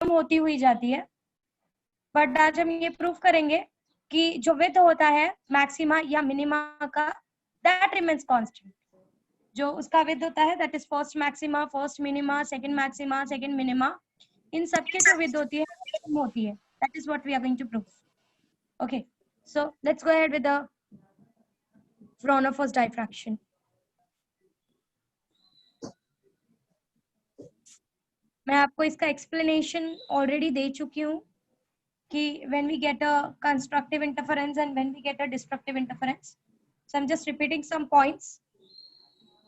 कम होती हुई जाती है, बट आज हम ये प्रूव करेंगे कि जो विड्थ होता है मैक्सिमा या मिनिमा का, दैट रिमेन्स कांस्टेंट। जो उसका विड्थ होता है that is first maxima, first minima, second maxima, second minima, इन सबके जो विड्थ होती है कम होती है। That is what we are going to prove. Okay, so let's go ahead with the Fraunhofer's diffraction. मैं आपको इसका एक्सप्लेनेशन ऑलरेडी दे चुकी हूँ कि when we get a constructive interference and when we get a destructive interference. So I'm just repeating some points.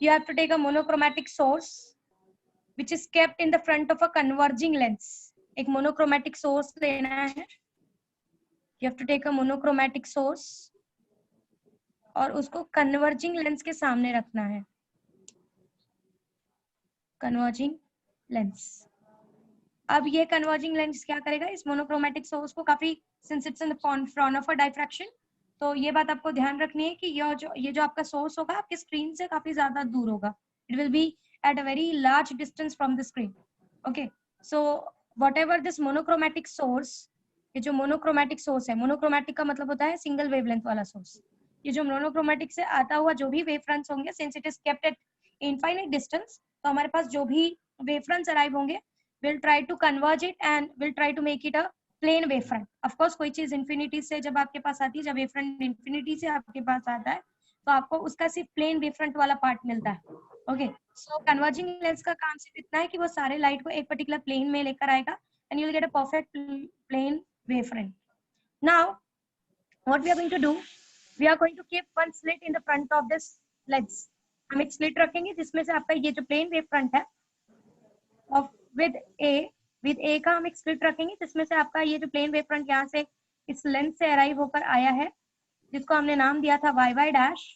You have to take a monochromatic source which is kept in the front of a converging lens. एक monochromatic source लेना है. You have to take a monochromatic source और उसको converging lens के सामने रखना है. Converging lens. अब ये कन्वर्जिंग लेंस क्या करेगा, इस मोनोक्रोमेटिक सोर्स को काफी, since it's in Fraunhofer diffraction, तो ये बात आपको ध्यान रखनी है कि ये जो आपका सोर्स होगा आपके स्क्रीन से काफी ज्यादा दूर होगा. It will B at a very large distance from the screen. Okay, so whatever this monochromatic source, ये जो मोनोक्रोमेटिक सोर्स है, मोनोक्रोमेटिक का मतलब होता है सिंगल वेवलेंथ वाला सोर्स. ये जो मोनोक्रोमेटिक से आता हुआ जो भी वेव फ्रंट्स होंगे, since it is kept at infinite distance, तो हमारे पास जो भी वेव फ्रंट्स अराइव होंगे, we'll try to converge it and we'll try to make it a plane wavefront. Of course कोई चीज infinity से जब आपके पास आती है, जब wavefront infinity से आपके पास आता है, तो आपको उसका सिर्फ plane wavefront वाला पार्ट मिलता है. Okay, so converging lens का काम सिर्फ इतना है कि वो सारे लाइट को एक पर्टिकुलर प्लेन में लेकर आएगा and you'll get a perfect plane wavefront. Now what we are going to do, we are going to keep one slit in the front of this lens. हम एक स्लिट रखेंगे जिसमें से आपका ये जो प्लेन वेवफ्रंट है of with A का हम एक स्लिट रखेंगे जिसमें से आपका ये जो प्लेन वेव फ्रंट यहाँ से इस लेंस से अराइव होकर आया है, जिसको हमने नाम दिया था y डैश.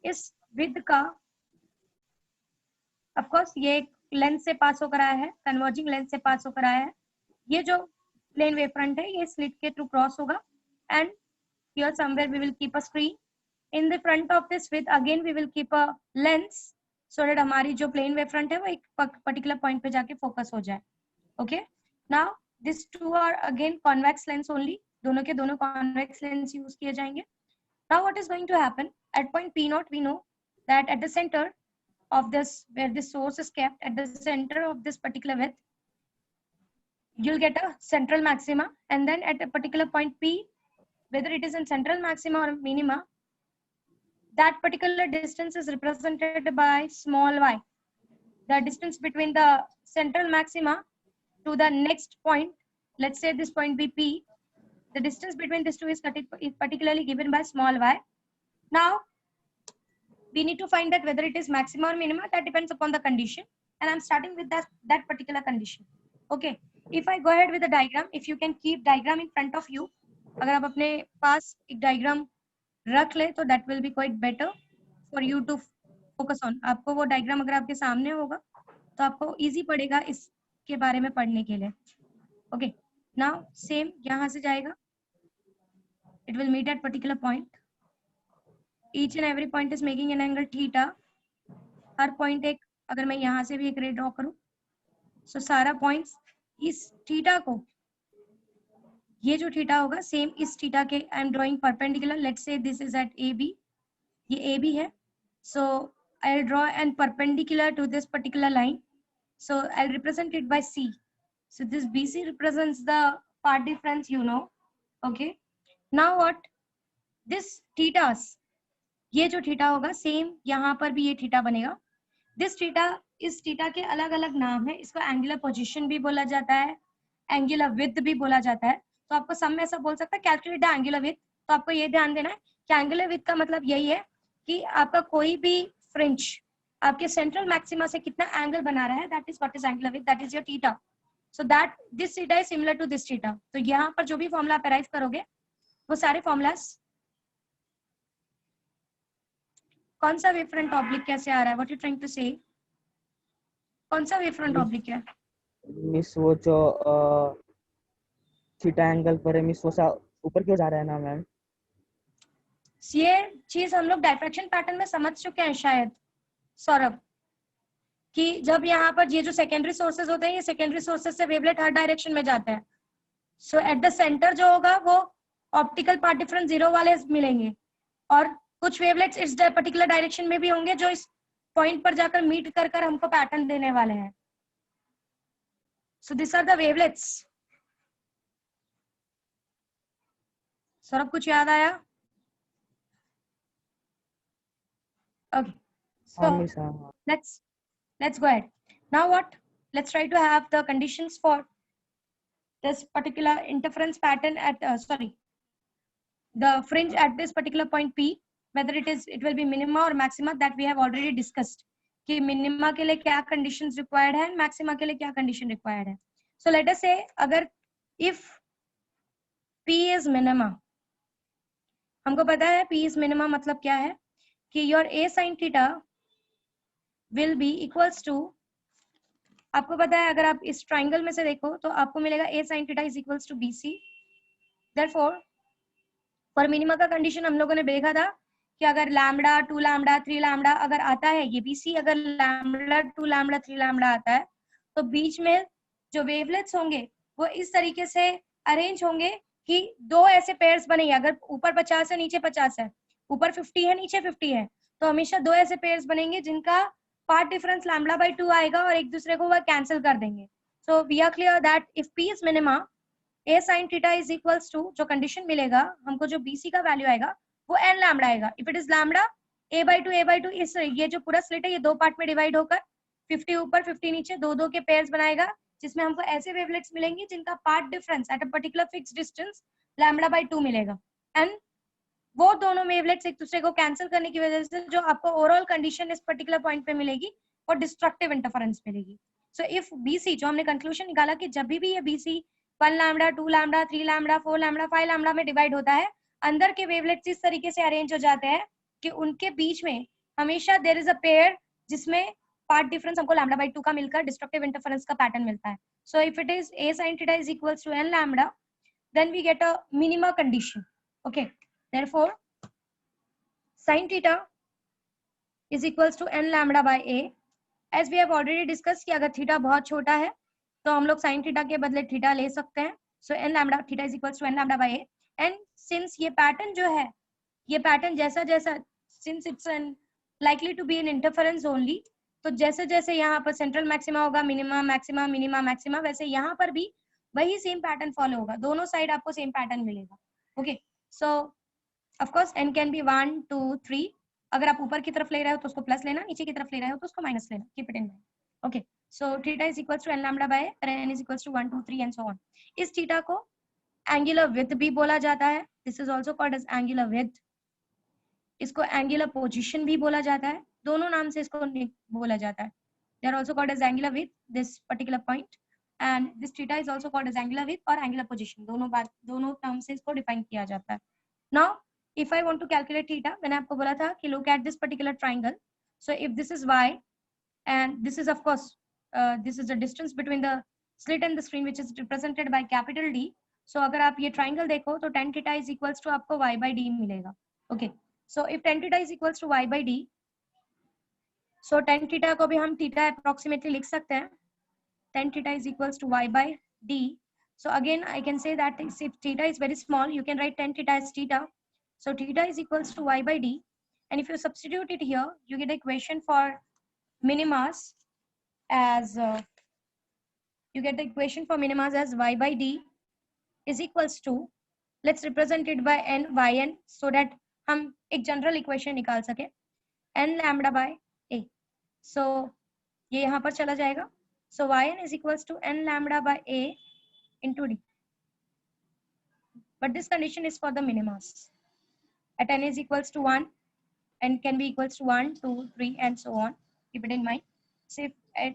इस विद का ऑफ कोर्स ये लेंस से पास होकर आया है, कन्वर्जिंग लेंस से पास होकर आया है. ये जो प्लेन वेव फ्रंट है ये स्लिट के थ्रू क्रॉस होगा and here somewhere we will keep a screen. In the front of this with again we will keep a lens so that हमारी जो प्लेन वेव फ्रंट है वो एक particular point पे जाके फोकस हो जाए. Okay, now this two are again convex lens only, दोनों के दोनों कॉन्वेक्स लेंस यूज किए जाएंगे. Now what is going to happen at point P naught, we know that at the centre of this, where this source is kept, at the center of this particular width, you'll get a central maxima, and then at a particular point P, whether it is in central maxima or minima, that particular distance is represented by small y. The distance between the central maxima to the next point, let's say this point be P, the distance between these two is particularly given by small y. Now we need to find that whether it is maxima or minima, that depends upon the condition, and I'm starting with that particular condition. Okay, if I go ahead with the diagram, if you can keep diagram in front of you, अगर आप अपने पास एक diagram रख ले तो that will be quite better for you to focus on. आपको वो diagram अगर आपके सामने होगा तो आपको easy पड़ेगा इसके बारे में पढ़ने के लिए. Okay, now same यहाँ से जाएगा, it will meet at particular point. Each and every point is making an angle theta. Her point एक, अगर मैं यहाँ से भी एक रे ड्रॉ करूं, सो सारा पॉइंट्स इस थीटा को, ये जो थीटा होगा सेम इस थीटा के, I am drawing perpendicular. Let's say this is at A B, ये ए बी है, so I will draw an perpendicular to this particular line, so I will represent it by C. So this B C represents the path difference, you know. Okay, now what, this thetas, ये जो theta होगा same यहाँ पर भी ये theta बनेगा. This theta, इस theta के अलग अलग नाम है, इसको एंगुलर पोजीशन भी बोला जाता है, एंगुलर विड्थ भी बोला जाता है. तो आपको सब में ऐसा बोल सकता है कैलकुलेट द एंगुलर विड्थ. तो आपको ये ध्यान देना है कि एंगुलर विड्थ का मतलब यही है कि आपका कोई भी फ्रिंज आपके सेंट्रल मैक्सिमा से कितना एंगल बना रहा है, that is what is angular width, that is your theta. So that this theta is similar to this theta. तो यहाँ पर जो भी फॉर्मूला आप अराइव करोगे वो सारे फॉर्मूलास, कौन सा वेव फ्रंट ऑब्लिक कैसे आ रहा है, व्हाट यू ट्राइंग टू से, कौन सा वेव फ्रंट ऑब्लिक है मिस? वो जो थीटा एंगल पर है मिस, वो ऊपर क्यों जा रहा है ना मैम? ये चीज हम लोग डायफ्रैक्शन पैटर्न में समझ चुके हैं शायद सौरभ, कि जब यहाँ पर ये जो सेकेंडरी सोर्सेज होते हैं, ये सेकेंडरी सोर्सेज से वेवलेट हर डायरेक्शन में जाते हैं। सो एट द सेंटर जो होगा वो ऑप्टिकल पार्ट डिफरेंस 0 वाले मिलेंगे, और कुछ वेवलेट्स इस पर्टिकुलर डायरेक्शन में भी होंगे जो इस पॉइंट पर जाकर मीट कर हमको पैटर्न देने वाले हैं। So this are the wavelets. Saurabh कुछ याद आया? Okay, so let's go ahead. Now what? Let's try to have the conditions for this particular interference pattern at the fringe at this particular point P, whether it will be minima or maxima, that we have already discussed कि minima के लिए क्या conditions required है, maxima के लिए क्या condition required है. So let us say अगर if P is minima, हमको पता है P is minima मतलब क्या है कि your A sin theta will be equals to, आपको पता है अगर आप इस ट्राइंगल में से देखो तो आपको मिलेगा A sin theta is equals to BC. Therefore for minima का कंडीशन हम लोगों ने देखा था कि अगर लैम्बडा 2 लैम्बडा 3 लैम्बडा अगर आता है, ये BC अगर लैम्बडा 2 लैम्बडा 3 लैम्बडा आता है, तो बीच में जो वेवलेट्स होंगे वो इस तरीके से अरेंज होंगे कि दो ऐसे पेयर्स बनेंगे। अगर ऊपर 50 है नीचे 50 है, ऊपर 50 है नीचे 50 है, तो हमेशा दो ऐसे पेयर्स बनेंगे जिनका पार्ट डिफरेंस लैम्बडा बाई 2 आएगा और एक दूसरे को वह कैंसिल कर देंगे। So we are clear that if P is minima, A sin theta is equals to, जो कंडीशन मिलेगा हमको, जो BC का वैल्यू आएगा वो n लैम्बडा आएगा। If it is lambda A by 2 इस ये जो पूरा स्लिट है ये दो पार्ट में डिवाइड होकर 50 ऊपर 50 नीचे दो दो के पेयर्स बनाएगा, जिसमें हमको ऐसे वेवलेट्स मिलेंगे जिनका path difference at a particular fix distance lambda by 2 मिलेगा। एंड वो दोनों वेवलेट्स एक दूसरे को कैंसिल करने की वजह से जो आपको ओवरऑल कंडीशन इस पर्टिकुलर पॉइंट पे मिलेगी वो डिस्ट्रक्टिव इंटरफेरेंस मिलेगी। सो इफ BC, जो हमने कंक्लूजन निकाला कि जब भी ये BC 1 lambda 2 lambda 3 lambda 4 lambda 5 lambda में डिवाइड होता है, अंदर के वेवलेट्स इस तरीके से अरेंज हो जाते हैं कि उनके बीच में हमेशा देयर इज अ पेयर जिसमें पार्ट डिफरेंस हमको लैम्बडा बाई 2 का मिलकर डिस्ट्रक्टिव इंटरफेरेंस का पैटर्न मिलता है। So if it is A sin theta is equals to n lambda, then we get a minima condition. Okay, therefore sin theta is equals to n lambda by A. As we have already discussed कि अगर theta बहुत छोटा है तो हम लोग sin theta के बदले थीटा ले सकते हैं। सो n lambda theta is equals to n lambda by A. And since ये पैटर्न जो है, ये पैटर्न जैसा जैसा, since it's an likely to be an interference only, तो जैसे जैसे यहाँ पर सेंट्रल मैक्सिमा होगा, मिनिमा मैक्सिमा मिनिमा मैक्सिमा, वैसे यहाँ पर भी वही सेम पैटर्न फॉलो होगा, दोनों साइड आपको सेम पैटर्न मिलेगा। Okay, so of course n can be 1 2 3, अगर आप ऊपर की तरफ ले रहे हो तो उसको प्लस लेना, नीचे की तरफ ले रहे हो तो उसको माइनस लेना, keep it in mind. Okay, so theta is equals to n lambda by n is equals to 1 2 3 and so on. इस थीटा को एंगुलर विड्थ भी बोला जाता है, this is also called as angular width. इसको angular position भी बोला जाता है, दोनों नाम से इसको बोला जाता है। They are also called as angular width this particular point, and this theta is also called as angular width और एंगुलर पोजीशन, दोनों टर्म से इसको डिफाइन किया जाता है। Now if I want to calculate theta, मैंने आपको बोला था कि look at this particular triangle. So if this is y and this is of course this is the distance between the slit and the screen which is represented by capital D. So अगर आप ये triangle देखो तो tan theta is equals to आपको y by d मिलेगा। Okay, so if tan theta is equals to y by d, so tan theta को भी हम theta approximately लिख सकते हैं, tan theta is equals to y by d. So again I can say that if theta is very small, you can write tan theta as theta. So theta is equals to y by d, and if you substitute it here, you get the equation for minimas as y by d is equals to, let's represent it by n yn so that हम एक general equation निकाल सके, n lambda by a. So ये यहाँ पर चला जाएगा, so yn is equals to n lambda by a into d, but this condition is for the minimas. At n is equals to 1, n can be equals to 1, 2, 3 and so on. Keep it in mind. So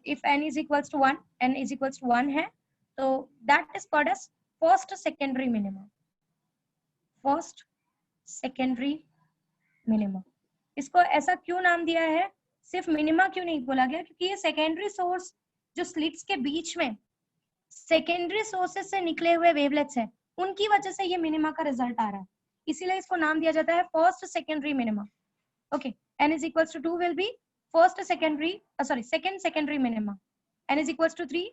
if n is equals to 1, n is equals to 1 है, so that is called as first secondary minimum. First secondary minimum. इसको ऐसा क्यों नाम दिया है, सिर्फ minima क्यों नहीं बोला गया, क्योंकि ये सेकेंडरी सोर्स जो स्लिट्स के बीच में सेकेंडरी सोर्सेस से निकले हुए वेवलेट्स हैं, उनकी वजह से ये मिनिमा का रिजल्ट आ रहा है, इसीलिए इसको नाम दिया जाता है first secondary minima. Okay, n is equals to 2 will be first secondary second secondary minima, n is equals to 3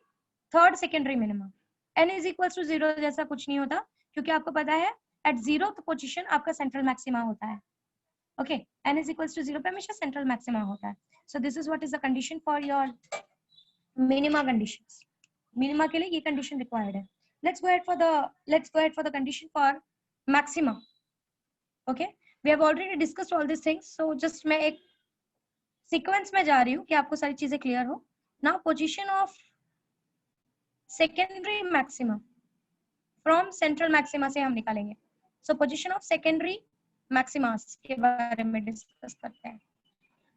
third secondary minima, n is equals to 0 जैसा कुछ नहीं होता, क्योंकि आपको पता है एट 0th पोजीशन आपका सेंट्रल मैक्सिमा होता है. Okay, n is equals to 0 पे हमेशा सेंट्रल मैक्सिमा होता है. So this is what is the condition for your minima conditions. Minima के लिए ये कंडीशन रिक्वायर्ड है. let's go ahead for the condition for maxima. okay, we have already discussed all these things, so just मैं एक sequence में जा रही हूँ कि आपको सारी चीजें क्लियर हो. Now position of secondary maxima from central maxima से हम निकालेंगे. सो पोजीशन ऑफ सेकेंडरी मैक्सिमास के बारे में डिस्कस करते हैं.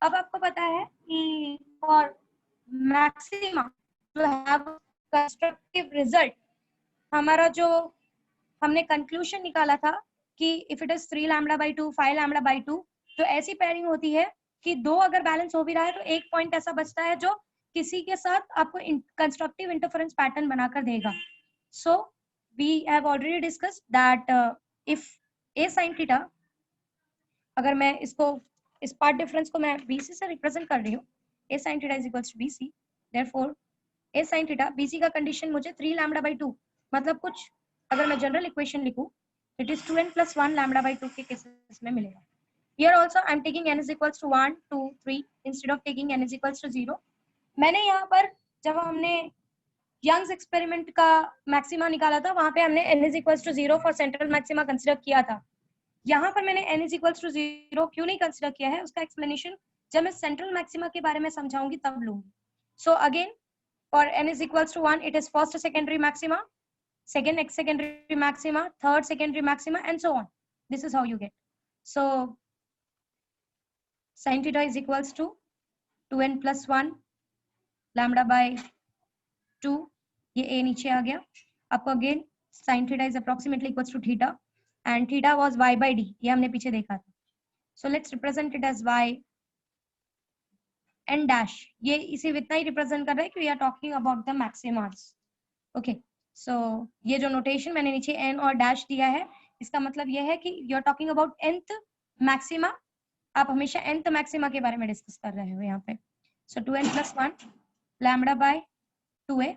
अब आपको पता है कि for maxima to have constructive result, हमारा जो हमने कंक्लूजन निकाला था कि if it is 3 lambda by 2 5 lambda by 2, तो ऐसी पेयरिंग होती है कि दो अगर बैलेंस हो भी रहा है तो एक पॉइंट ऐसा बचता है जो किसी के साथ आपको कंस्ट्रक्टिव इंटरफेरेंस पैटर्न बनाकर देगा. So we have already discussed that if a sine theta, अगर मैं इसको इस पार्ट डिफरेंस को मैं BC से रिप्रेजेंट कर रही हूँ, A sine theta is equals to BC, therefore A sine theta BC का कंडीशन मुझे 3 लैम्डा बाई 2, मतलब कुछ अगर मैं जनरल इक्वेशन लिखूं it is 2n plus 1 lambda by 2 के केसेस में मिलेगा. Here also I am taking n is equals to 1, 2, 3 instead of taking n is equals to 0. मैंने यहाँ पर जब हमने यंग्स एक्सपेरिमेंट का मैक्सिमा निकाला था वहां पे हमने n is equals to 0 for central maxima consider किया था. यहाँ पर मैंने n is equals to 0 क्यों नहीं कंसिडर किया है, उसका एक्सप्लेनेशन जब मैं सेंट्रल मैक्सिमा के बारे में समझाऊंगी तब लूंगी. So again for n is equals to 1 it is first secondary maxima, second secondary maxima, third secondary maxima, and so on. This is how you get. So sin theta is equals to 2n plus 1 lambda by 2, ये a नीचे आ गया. आपको again sin theta is approximately equals to theta and theta was y by d, ये हमने पीछे देखा था. So let's represent it as y n dash, ये इसे इतना ही रिप्रेजेंट कर रहा है कि we are talking about the maximas. Okay, so ये जो नोटेशन मैंने नीचे n और डैश दिया है इसका मतलब ये है कि you are talking about nth maxima. आप हमेशा nth मैक्सिमा के बारे में डिस्कस कर रहे हो यहाँ पे. सो 2n plus 1 lambda by 2a,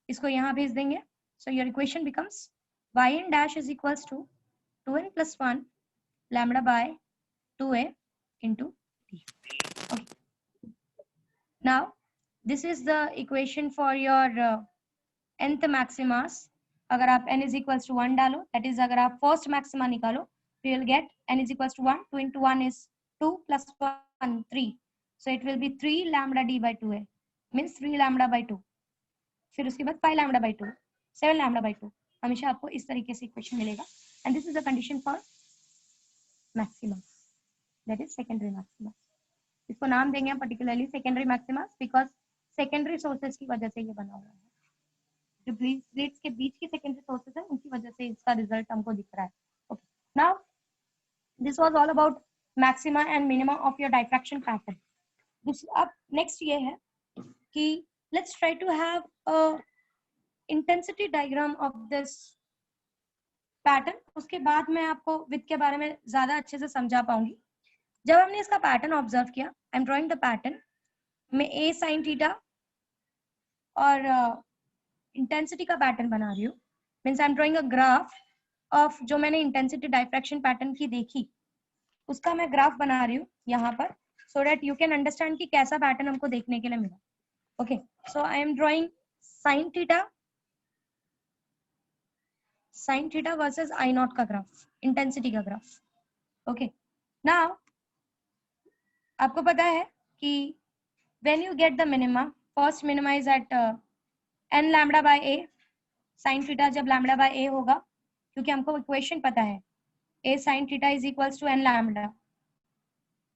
इसको यहाँ भेज देंगे. So your equation becomes yn dash is equals to 2n plus 1 lambda by 2a into d. Okay. Now this is the equation for your nth maximas. अगर आप n is equals to 1 डालो, that is अगर आप first maxima निकालो, you will get n is equals to 1, 2 into 1 is 2 plus 1 3, so it will be 3 lambda d by 2a, means 3 lambda by 2. फिर उसके बाद 5 lambda by 2, 7 lambda by 2, हमेशा आपको इस तरीके से इक्वेशन मिलेगा. and this is the condition for maxima, that is secondary maxima. इसको नाम देंगे हम particularly secondary maxima because secondary sources की वजह से ये बना हुआ है. जो प्लेट्स के बीच की सेकेंडरी सोर्सेज है उनकी वजह से इसका रिजल्ट हमको दिख रहा है. Okay, now this was all about maxima and minima of your diffraction pattern. अब नेक्स्ट ये है कि let's try to have a intensity diagram of this pattern. उसके बाद मैं आपको विथ के बारे में ज्यादा अच्छे से समझा पाऊंगी. जब हमने इसका पैटर्न ऑब्जर्व किया, आई एम ड्रॉइंग द पैटर्न, मैं ए साइन थीटा और इंटेंसिटी का पैटर्न बना रही हूँ. Means I am drawing a graph of जो मैंने इंटेंसिटी डाइफ्रैक्शन पैटर्न की देखी उसका मैं ग्राफ बना रही हूँ यहाँ पर, so that you can understand कि कैसा पैटर्न हमको देखने के लिए मिला. Okay, so I am drawing sine theta versus I not का ग्राफ, इंटेंसिटी का ग्राफ. ओके, नाउ आपको पता है कि when you get the minima, first minima is at n lambda by a, sin theta जब lambda by a होगा, क्योंकि हमको इक्वेशन पता है a sin theta is equals to n lambda,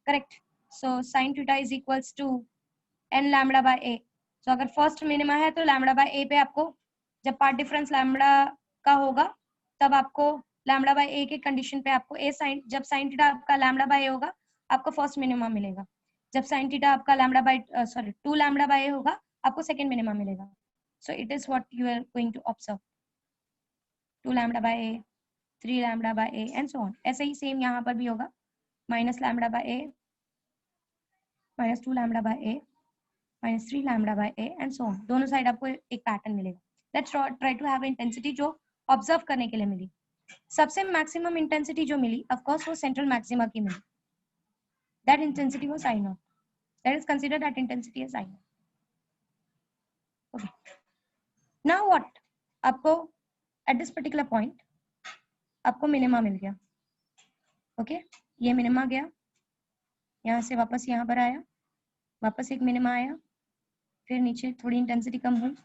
correct? So sin theta is equals to n lambda by a. So अगर first minima है तो lambda by a पे आपको जब पार्ट डिफरेंस lambda का होगा तब आपको lambda by a के कंडीशन पे आपको a sin, जब sin theta आपका lambda by a होगा आपको फर्स्ट मिनिमा मिलेगा. जब sin थीटा आपका lambda by 2 lambda by a होगा आपको सेकंड मिनिमा मिलेगा. So it is what you are going to observe, 2 lambda by a, 3 lambda by a and so on. ऐसे ही सेम यहाँ पर भी होगा, minus lambda by a, -2 lambda by a, -3 lambda by a and so on. दोनों side आपको एक pattern मिलेगा। Let's try to have intensity जो ऑब्जर्व करने के लिए मिली। सबसे मैक्सिमम इंटेंसिटी जो मिली ऑफ कोर्स वो सेंट्रल मैक्सिमा की मिली। That intensity was I0। That is considered that intensity is I0। Okay, now what, आपको एट दिस पर्टिकुलर पॉइंट आपको मिनिमा मिल गया। ओके, ये मिनिमा गया, यहाँ से वापस यहाँ पर आया, वापस एक मिनिमा आया, फिर नीचे थोड़ी इंटेंसिटी कम हुई,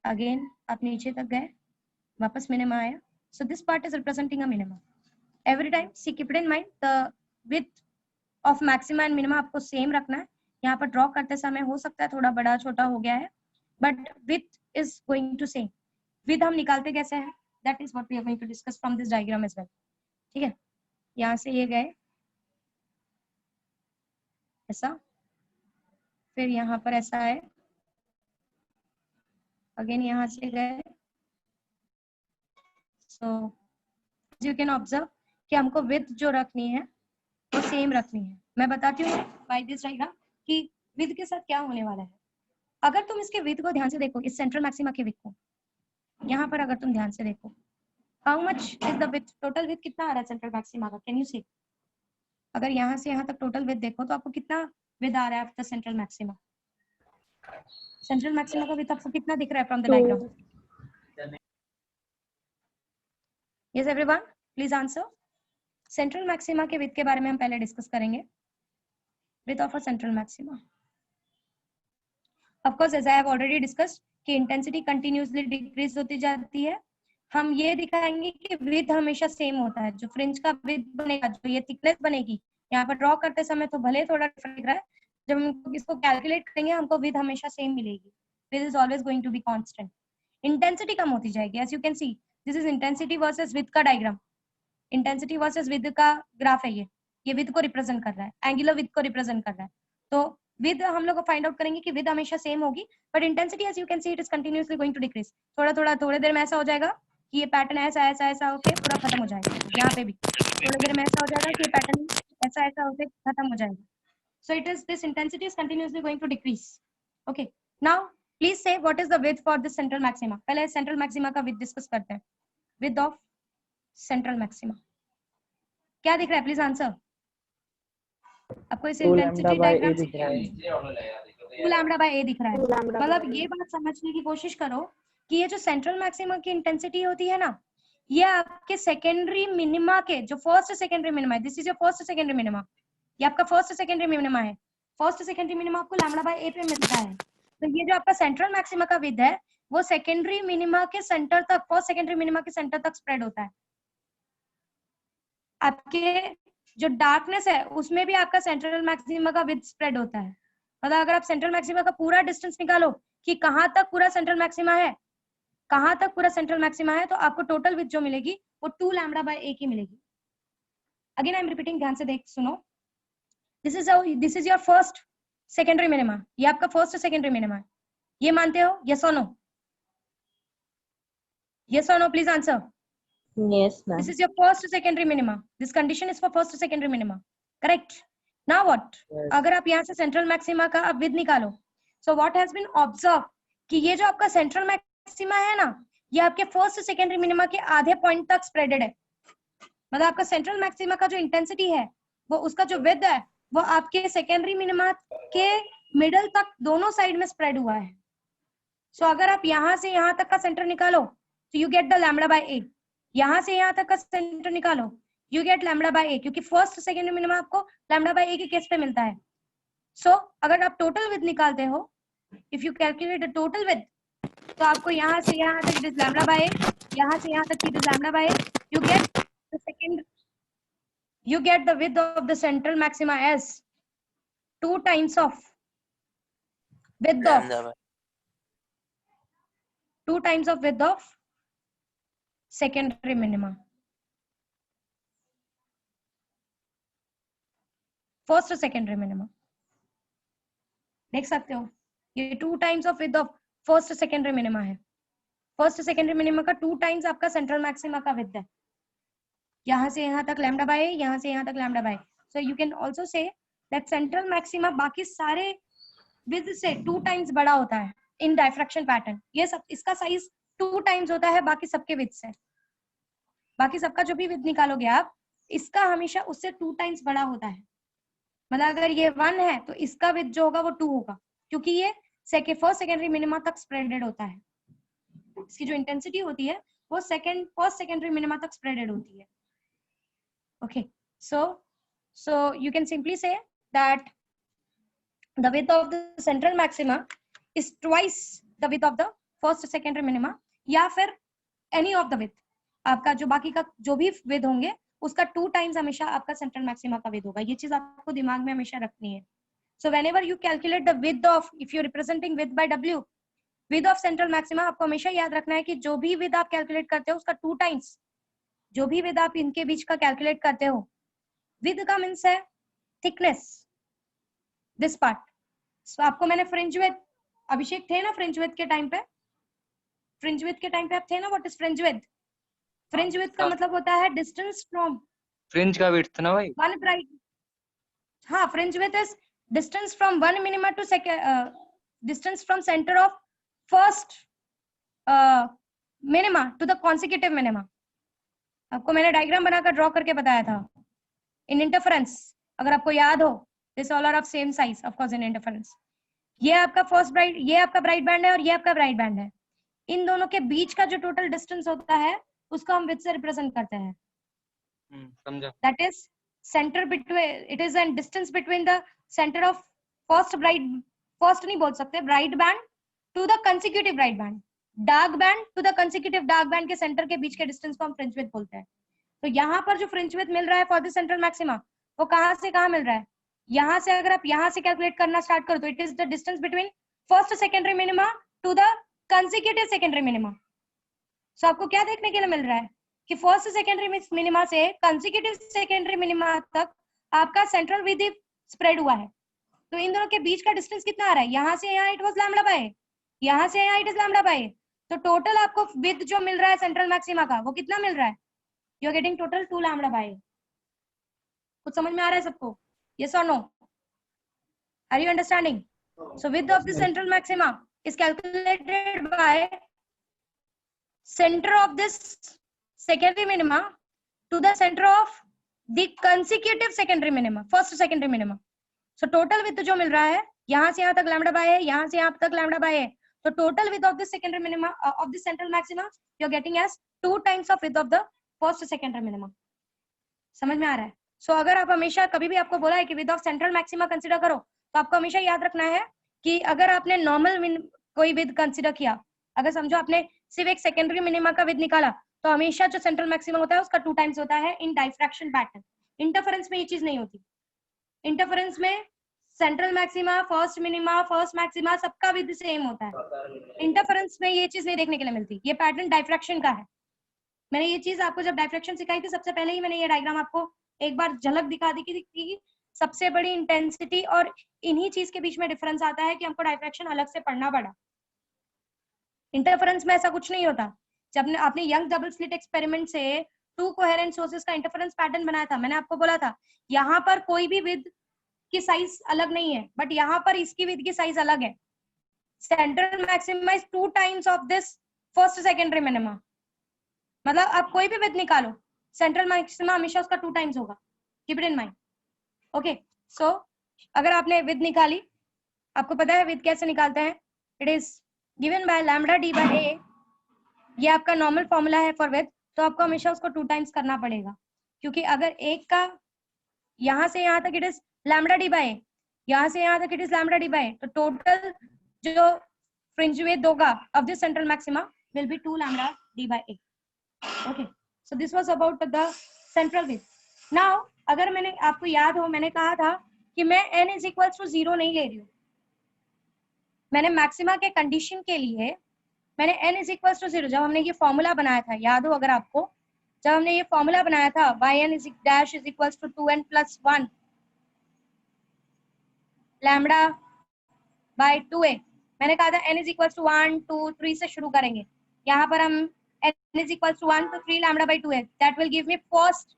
अगेन आप नीचे तक गए, वापस मिनिमा आया। So this part is representing a minima. Every time see keep it in mind the width of maxima and minima आपको सेम रखना है। यहाँ पर ड्रॉ करते समय हो सकता है थोड़ा बड़ा छोटा हो गया है, but width is going to same. Width हम निकालते कैसे हैं, that is what we are going to discuss from this diagram as well. ठीक है, यहाँ से ये गए ऐसा, फिर यहाँ पर ऐसा है, अगेन यहाँ से गए। सो यू कैन ऑब्जर्व कि हमको विड्थ जो रखनी है वो सेम रखनी है। मैं बताती हूँ बाय दिस डायग्राम कि विड्थ के साथ क्या होने वाला है। अगर तुम इसके विड्थ को ध्यान से देखो, इस सेंट्रल मैक्सिमा के विड्थ को यहाँ पर अगर तुम ध्यान से देखो, how much is the width, total width कितना आ रहा है सेंट्रल मैक्सिमा का, कैन यू सी? अगर यहाँ से यहाँ तक टोटल विड्थ देखो तो आपको कितना विड्थ आ रहा है after central maxima? Central maxima का विड्थ आपको कितना दिख रहा है from the diagram? Yes everyone, please answer. Central maxima के विड्थ के बारे में हम पहले डिस्कस करेंगे। Width of a central maxima, of course as I have already discussed कि इंटेंसिटी कंटिन्यूअसली डिक्रीज होती जाती है। हम ये दिखाएंगे कि विड्थ हमेशा सेम होता है। जो फ्रिंज का विड्थ बनेगा, जो ये थिकनेस बनेगी, यहाँ पर ड्रॉ करते समय तो भले थोड़ा डिफरेंट दिख रहा है, जब हम इसको कैलकुलेट करेंगे हमको विड्थ हमेशा सेम मिलेगी। Width is always going to be constant. Intensity कम होती जाएगी। As you can see, this is intensity versus width का डायग्राम। इंटेंसिटी वर्सेस विड्थ का ग्राफ है ये विड्थ को रिप्रेजेंट कर रहा है, एंगुलर विड्थ को रिप्रेजेंट कर रहा है। तो विड्थ हम लोग फाइंड आउट करेंगे कि विड्थ हमेशा सेम होगी, but intensity as you can see it is continuously going to decrease. थोड़ी देर में ऐसा हो जाएगा कि ये पैटर्न ऐसा ऐसा ऐसा होके पूरा खत्म हो जाएगा। यहाँ पे भी थोड़ी देर में ऐसा हो जाएगा कि ये पैटर्न ऐसा ऐसा होके खत्म हो जाएगा। So it is this intensity is continuously going to decrease. Okay, now please say what is the width for this central maxima. पहले सेंट्रल मैक्सिमा का विड्थ डिस्कस करते हैं। विड्थ ऑफ सेंट्रल मैक्सिमा क्या दिख रहा है, प्लीज आंसर। आपको इस 2 लैम्डा इंटेंसिटी बाय ए डायग्राम से दिख रहा है। 2 लैम्डा बाय ए दिख रहा है। 2 लैम्डा मतलब ये बात समझने की कोशिश करो कि ये जो सेंट्रल मैक्सिमा की इंटेंसिटी होती है ना, ये आपके सेकेंडरी मिनिमा के जो फर्स्ट सेकेंडरी मिनिमा है, this is your first secondary minima, ये आपका फर्स्ट सेकेंडरी मिनिमा है। फर्स्ट सेकेंडरी मिनिमा आपको लैम्डा बाय ए पे मिलता है। तो ये जो आपका सेंट्रल मैक्सिमा का विड्थ है वो सेकेंडरी मिनिमा के सेंटर तक, फर्स्ट सेकेंडरी मिनिमा के सेंटर तक स्प्रेड होता है। आपके जो डार्कनेस है उसमें भी आपका सेंट्रल मैक्सिमा का विड्थ स्प्रेड होता है। मतलब अगर आप सेंट्रल मैक्सिमा का पूरा डिस्टेंस निकालो कि कहां तक पूरा सेंट्रल मैक्सिमा है, कहां तक पूरा सेंट्रल मैक्सिमा है, तो आपको टोटल विड्थ जो मिलेगी वो 2 लैम्डा बाय ए की मिलेगी। अगेन आई एम रिपीटिंग, ध्यान से देख सुनो। This is your first secondary minima, ये आपका फर्स्ट सेकेंडरी मिनिमा है। ये मानते हो? यस और नो? यस और no, please answer. Yes, ma'am. This is your first secondary minima. This condition is for first secondary minima. Correct? Now what? Yes. अगर आप यहाँ से सेंट्रल मैक्सिमा का आप विड्थ निकालो, so what has been observed कि ये जो आपका सेंट्रल मैक्सिमा है ना, ये आपके फर्स्ट सेकेंडरी मिनिमा के आधे पॉइंट तक स्प्रेडेड है। मतलब आपका सेंट्रल मैक्सिमा का जो इंटेंसिटी है वो उसका जो विड्थ है वो आपके सेकेंडरी मिनिमा के मिडल तक दोनों साइड में स्प्रेड हुआ है। सो अगर आप यहाँ से यहाँ तक का सेंटर निकालो तो you get the lambda by A. यहाँ से यहाँ तक का सेंटर निकालो you get lambda by A, क्योंकि फर्स्ट सेकेंड मिनिमा आपको लैम्डा बाय ए के केस पे मिलता है। सो अगर आप टोटल विड्थ निकालते हो, if you calculate the total width, तो आपको यहाँ से यहाँ तक it is lambda by A, यहाँ से यहाँ तक it is lambda by A, you get the second, you get the width of the central maxima as 2 times of width of 2 times of width of secondary minima. First और secondary minima देख सकते हो, ये 2 times of width of first secondary minima है। First secondary minima का 2 times आपका central maxima का width है। यहाँ से यहाँ तक लैम्डा बाय, यहाँ से यहाँ तक lambda by. So you can also say that central maxima बाकी सारे विद से 2 टाइम्स बड़ा होता है इन डायफ्रैक्शन पैटर्न। ये सब इसका साइज 2 टाइम्स होता है बाकी सबके विद से। बाकी सबका जो भी विद निकालोगे आप, इसका हमेशा उससे 2 टाइम्स बड़ा होता है। मतलब अगर ये 1 है तो इसका विद जो होगा वो 2 होगा, क्योंकि ये फर्स्ट सेकेंडरी मिनिमा तक स्प्रेडेड होता है। इसकी जो इंटेंसिटी होती है वो फर्स्ट सेकेंडरी मिनिमा तक स्प्रेडेड होती है। Okay, so you can simply say that the width of the central maxima is twice the width of the first secondary minima, या फिर any of the width, आपका जो बाकी का जो भी width होंगे उसका 2 टाइम्स हमेशा आपका सेंट्रल मैक्सिमा का width होगा। ये चीज आपको दिमाग में हमेशा रखनी है। So whenever you calculate the width of, if you're representing width by W, width of central maxima, आपको हमेशा याद रखना है कि जो भी width आप कैलकुलेट करते हो उसका 2 टाइम्स, जो भी width आप इनके बीच का कैलकुलेट करते हो, width का मीन्स है थिकनेस, दिस पार्ट। सो आपको मैंने फ्रिंज विड्थ, अभिषेक थे ना फ्रिंज विड्थ के टाइम पे, फ्रिंज विड्थ के टाइम पे आप थे ना, what is fringe width? Fringe width का मतलब होता है डिस्टेंस फ्रॉम फ्रिंज का विड्थ ना भाई, वन ब्राइट। हाँ, fringe width is distance from one minima to distance from centre of first minima to the consecutive minima. आपको मैंने डायग्राम बनाकर ड्रॉ करके बताया था इन इंटरफेरेंस, अगर आपको याद हो। This all are of same size of course in interference. ये आपका फर्स्ट ब्राइट, ये आपका ब्राइट बैंड है और ये आपका ब्राइट बैंड है। इन दोनों के बीच का जो टोटल डिस्टेंस होता है उसको हम विड्थ से रिप्रेजेंट करते हैं। समझा? That is centre between, it is an distance between the centre of first bright, first नहीं बोल सकते, bright band to the consecutive bright band, dark band to the consecutive dark band के centre के बीच के डिस्टेंस को हम fringe width बोलते हैं। तो यहाँ पर जो फ्रिंज विड्थ मिल रहा है फॉर द सेंट्रल मैक्सिमा, वो कहाँ से कहाँ मिल रहा है? यहाँ से अगर आप यहाँ से कैलकुलेट करना स्टार्ट करो तो it is the distance between first secondary minima to the consecutive secondary minima. So आपको क्या देखने के लिए मिल रहा है कि फर्स्ट सेकेंडरी मिनिमा से कंसेक्यूटिव सेकेंडरी मिनिमा तक आपका सेंट्रल विड्थ स्प्रेड हुआ है। तो इन दोनों के बीच का डिस्टेंस कितना आ रहा है? यहाँ से यहाँ इट वाज लैम्डा बाय, यहाँ से यहाँ इट इज लैम्डा बाय। तो टोटल आपको विड्थ जो मिल रहा है सेंट्रल मैक्सिमा का, वो कितना मिल रहा है? You are getting total 2 lambda by. कुछ समझ में आ रहा है सबको? Yes or no? Are you understanding? So width of the central maxima is calculated by center of this secondary minima to the center of the consecutive secondary minima, first secondary minima. So total width जो मिल रहा है, यहाँ से यहाँ तक lambda by है, यहाँ से यहाँ तक लैम्डा बाय है। तो total width of the secondary minima of the central maxima you are getting as 2 times of width of the first secondary minima. समझ में आ रहा है? सो अगर आप हमेशा कभी भी आपको बोला है कि with of central maxima consider करो, तो आपको हमेशा याद रखना है कि अगर आपने नॉर्मल कोई विद कंसीडर किया, अगर समझो आपने सिर्फ एक सेकेंडरी मिनिमा का विद निकाला, तो हमेशा जो सेंट्रल मैक्सिमा होता है उसका 2 टाइम्स होता है इन डायफ्रैक्शन पैटर्न। इंटरफेरेंस में ये चीज नहीं होती। इंटरफेरेंस में central maxima, first minima, first maxima सबका विद सेम होता है। इंटरफेरेंस में ये चीज नहीं देखने के लिए मिलती। ये पैटर्न डायफ्रैक्शन का है। मैंने ये चीज आपको जब डायफ्रैक्शन सिखाई थी, सबसे पहले ही मैंने ये डायग्राम आपको एक बार झलक दिखा दी कि सबसे बड़ी इंटेंसिटी और इन्हीं चीज के बीच में डिफरेंस आता है कि हमको डायफ्रैक्शन अलग से पढ़ना पड़ा। इंटरफेरेंस में ऐसा कुछ नहीं होता। जब आपने यंग डबल स्लिट एक्सपेरिमेंट से 2 कोहेरेंट सोर्सेस का इंटरफेरेंस पैटर्न बनाया था, मैंने आपको बोला था यहाँ पर कोई भी विद की साइज अलग नहीं है, बट यहाँ पर इसकी विद की साइज अलग है। Central maxima is 2 times of this first secondary minima. मतलब आप कोई भी विद निकालो, सेंट्रल मैक्सिमा हमेशा उसका 2 टाइम्स होगा। Keep it in mind. Okay, so अगर आपने विद निकाली, आपको पता है विद कैसे निकालते हैं? It is given by lambda D by a. ये आपका नॉर्मल फॉर्मूला है फॉर विद, तो आपको हमेशा उसको 2 टाइम्स करना पड़ेगा, क्योंकि अगर एक का यहाँ से यहाँ तक it is lambda D by, यहाँ से यहाँ तक it is lambda D by, तो टोटल जो फ्रिंज विड्थ होगा of this central maxima will be 2 lambda D by a. Okay, so this was about the central width. Now अगर मैंने आपको याद हो, मैंने कहा था कि मैं n is equals to 0 नहीं ले रही हूँ। मैंने मैक्सिमा के कंडीशन के लिए मैंने n is equals to 0, जब हमने ये फॉर्मूला बनाया था, याद हो अगर आपको, जब हमने ये फॉर्मूला बनाया था yn is dash is equals to 2n plus 1 lambda by 2a, मैंने कहा था n is equals to 1 2 3 से शुरू करेंगे। यहाँ पर हम n is equals to 1 to 3 lambda by 2a, that will give me first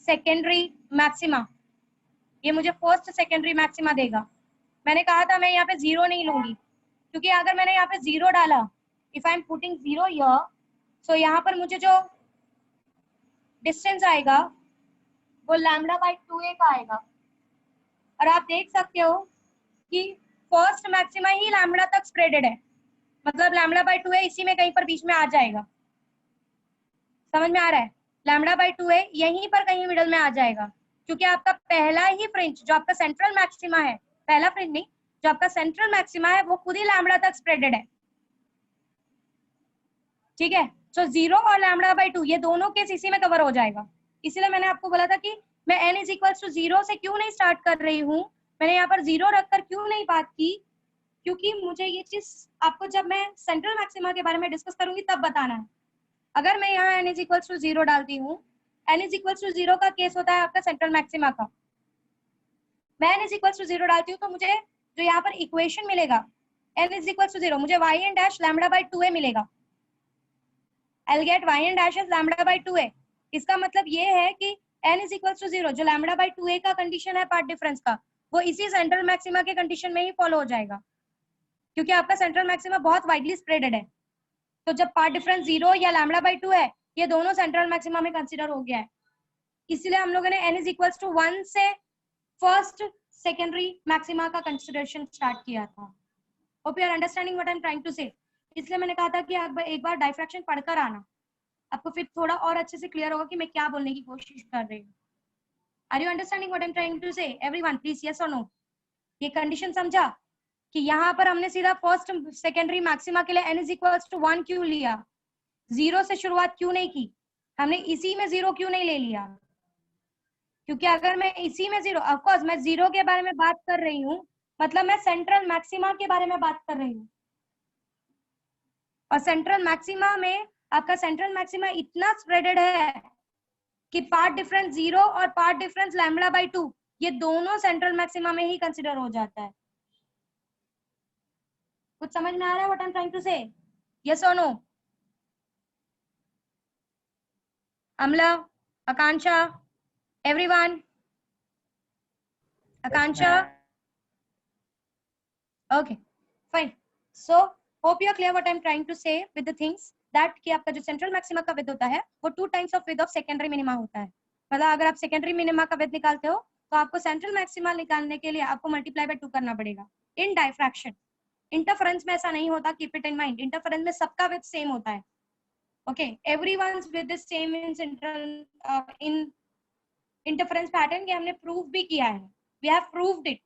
secondary maxima। ये मुझे फर्स्ट सेकेंडरी मैक्सिमा देगा। मैंने कहा था मैं यहाँ पे 0 नहीं लूंगी, क्योंकि अगर मैंने यहाँ पे 0 डाला, if I am putting 0 here, so यहाँ पर मुझे जो डिस्टेंस आएगा वो लैम्डा बाई 2a का आएगा। और आप देख सकते हो कि फर्स्ट मैक्सिमा ही लैम्डा तक स्प्रेडेड है, मतलब लैम्डा बाई 2a इसी में कहीं पर बीच में आ जाएगा। समझ में आ रहा है? लैम्डा बाई 2a यहीं पर कहीं मिडल में आ जाएगा, क्योंकि आपका पहला ही फ्रिंज जो आपका सेंट्रल मैक्सिमा है, पहला फ्रिंज नहीं, जो आपका सेंट्रल मैक्सिमा है वो खुद ही लैम्डा तक स्प्रेडेड है। ठीक है, सो 0 और लैम्डा बाई 2 ये दोनों केस इसी में कवर हो जाएगा। इसीलिए मैंने आपको बोला था कि मैं n इज इक्वल टू 0 से क्यों नहीं स्टार्ट कर रही हूँ, मैंने यहाँ पर 0 रखकर क्यों नहीं बात की, क्योंकि मुझे ये चीज आपको जब मैं सेंट्रल मैक्सिमा के बारे में डिस्कस करूंगी तब बताना है। अगर मैं यहाँ n इज इक्वल टू 0 डालती हूँ, n इज इक्वल टू 0 का केस होता है आपका सेंट्रल मैक्सिमा का, मैं n इज इक्वल टू 0 डालती हूँ तो मुझे जो यहाँ पर इक्वेशन मिलेगा n इज इक्वल टू 0, मुझे y n dash lambda by 2a मिलेगा। I'll get y n dash as lambda by 2a। इसका मतलब ये है कि n is equals to 0 जो lambda by 2a का कंडीशन है पार्ट डिफरेंस का, वो इसी सेंट्रल मैक्सिमा के कंडीशन में ही फॉलो हो जाएगा, क्योंकि आपका सेंट्रल मैक्सिमा बहुत वाइडली स्प्रेडेड है। तो जब पार्ट डिफरेंस 0 या लैम्डा बाई 2 है, ये दोनों सेंट्रल मैक्सिमा में कंसिडर हो गया है। इसलिए हम लोगों ने n is equals to 1 से फर्स्ट सेकेंडरी मैक्सिमा का कंसिडरेशन स्टार्ट किया था। Hope you are understanding what I am trying to say. इसलिए मैंने कहा था कि आप एक बार डाइफ्रैक्शन पढ़कर आना, आपको फिर थोड़ा और अच्छे से क्लियर होगा कि मैं क्या बोलने की कोशिश कर रही हूँ। Are you understanding what I am trying to say everyone? Please yes और नो। ये कंडीशन समझा कि यहाँ पर हमने सीधा फर्स्ट सेकेंडरी मैक्सिमा के लिए n इज इक्वल्स टू 1 क्यों लिया, 0 से शुरुआत क्यों नहीं की, हमने इसी में 0 क्यों नहीं ले लिया, क्योंकि अगर मैं इसी में 0, ऑफ कोर्स मैं 0 के बारे में बात कर रही हूँ, मतलब मैं सेंट्रल मैक्सिमा के बारे में बात कर रही हूँ, और सेंट्रल मैक्सिमा में आपका सेंट्रल मैक्सिमा इतना स्प्रेडेड है कि पार्ट डिफरेंस 0 और पार्ट डिफरेंस लैम्डा बाई 2 ये दोनों सेंट्रल मैक्सिमा में ही कंसिडर हो जाता है। कुछ समझ में आ रहा है what I am trying to say? Yes और no? Amala, Akanksha, everyone? Akanksha? Okay fine. So hope you are clear what I am trying to say with the things that कि आपका जो सेंट्रल मैक्सिमा का विद होता है वो 2 times of with of secondary minima होता है। मतलब अगर आप सेकेंडरी मिनिमा का विद निकालते हो तो आपको सेंट्रल मैक्सिमा निकालने के लिए आपको मल्टीप्लाई बाय 2 करना पड़ेगा। इन डाइफ्रैक्शन, इंटरफेरेंस में ऐसा नहीं होता, keep it in mind. Interference में सबका विद सेम होता है। Okay, everyone's width is same in central in interference pattern, ये हमने प्रूव भी किया है, वी हैव प्रूव्ड इट।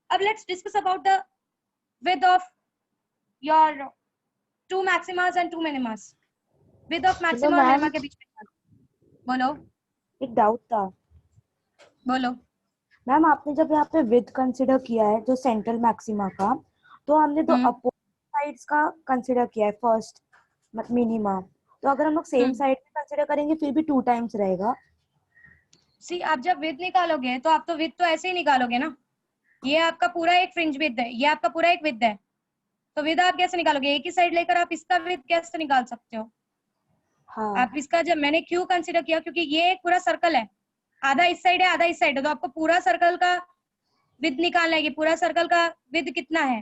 अब let's discuss about the width of your 2 maximas and 2 minimas. Width of maxima और मिनिमा के बीच में बोलो। एक डाउट था बोलो मैम, आपने जब यहाँ पे विद कंसिडर किया है जो सेंट्रल मैक्सिमा का, तो हमने तो अपोजिट साइड्स का कंसिडर किया है फर्स्ट मिनिमा, तो अगर हम लोग सेम साइड में कंसिडर करेंगे फिर भी 2 टाइम्स रहेगा। सी आप जब विद निकालोगे तो आप तो विद तो ऐसे ही निकालोगे ना, ये आपका पूरा एक फ्रिंज विद है, ये आपका पूरा एक विद है, तो विद आप कैसे निकालोगे? एक ही साइड लेकर आप इसका विद कैसे निकाल सकते हो? हाँ। आप इसका जब मैंने क्यों कंसिडर किया, क्योंकि ये एक पूरा सर्कल है, आधा इस साइड है आधा इस साइड है, तो आपको पूरा सर्कल का विद निकालना है कि पूरा सर्कल का विद कितना है,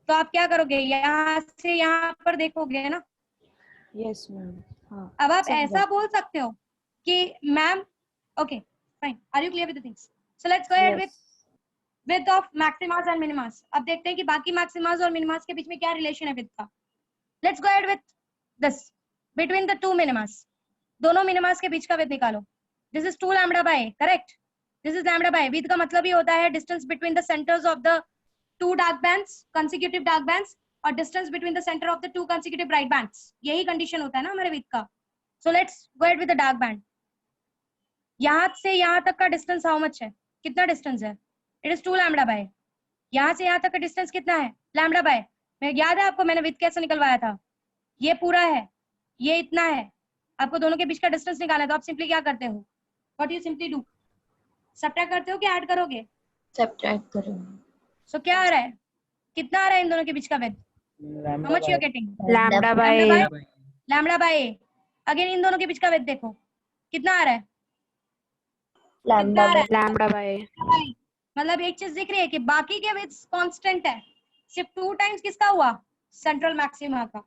तो आप क्या करोगे? यहाँ से यहाँ पर देखोगे ना। Yes ma'am. हाँ, अब आप ऐसा बोल सकते हो कि ma'am, okay fine, are you clear with the things? So let's go ahead with width of maximas and minimas. अब देखते हैं कि बाकी मैक्सिमास और मिनिमास के बीच में क्या रिलेशन है विद का। Let's go ahead with this between the 2 minimas. दोनों मिनिमास के बीच का विद निकालो। This is 2 lambda by, correct? This is lambda by. Width का मतलब ही होता है distance between the centres of the 2 dark bands, consecutive dark bands, और distance between the centre of the 2 consecutive bright bands. यही condition होता है ना हमारे विद का। So let's go ahead with the dark band. यहाँ से यहाँ तक का डिस्टेंस हाउ मच है? कितना डिस्टेंस है? It is 2 lambda bye. यहाँ से यहाँ तक का डिस्टेंस कितना है? Lambda by. मैं याद है आपको मैंने विद कैसे निकलवाया था? ये पूरा है, ये इतना है, आपको दोनों के बीच का डिस्टेंस निकालना है, तो आप सिंपली क्या करते हो? What you simply do? Subtract करते हो कि ऐड करोगे? सब्ट्रैक्ट करूंगी। सो क्या आ रहा है? कितना आ रहा है इन दोनों के बीच का width? How much you are getting? Lambda by lambda by. Again in दोनों के बीच का विद देखो कितना आ रहा है? लैम्डा बाय लैम्बडा बाय मतलब एक चीज दिख रही है कि बाकी के विड्थ कांस्टेंट है, सिर्फ 2 टाइम्स किसका हुआ, सेंट्रल मैक्सिमा का।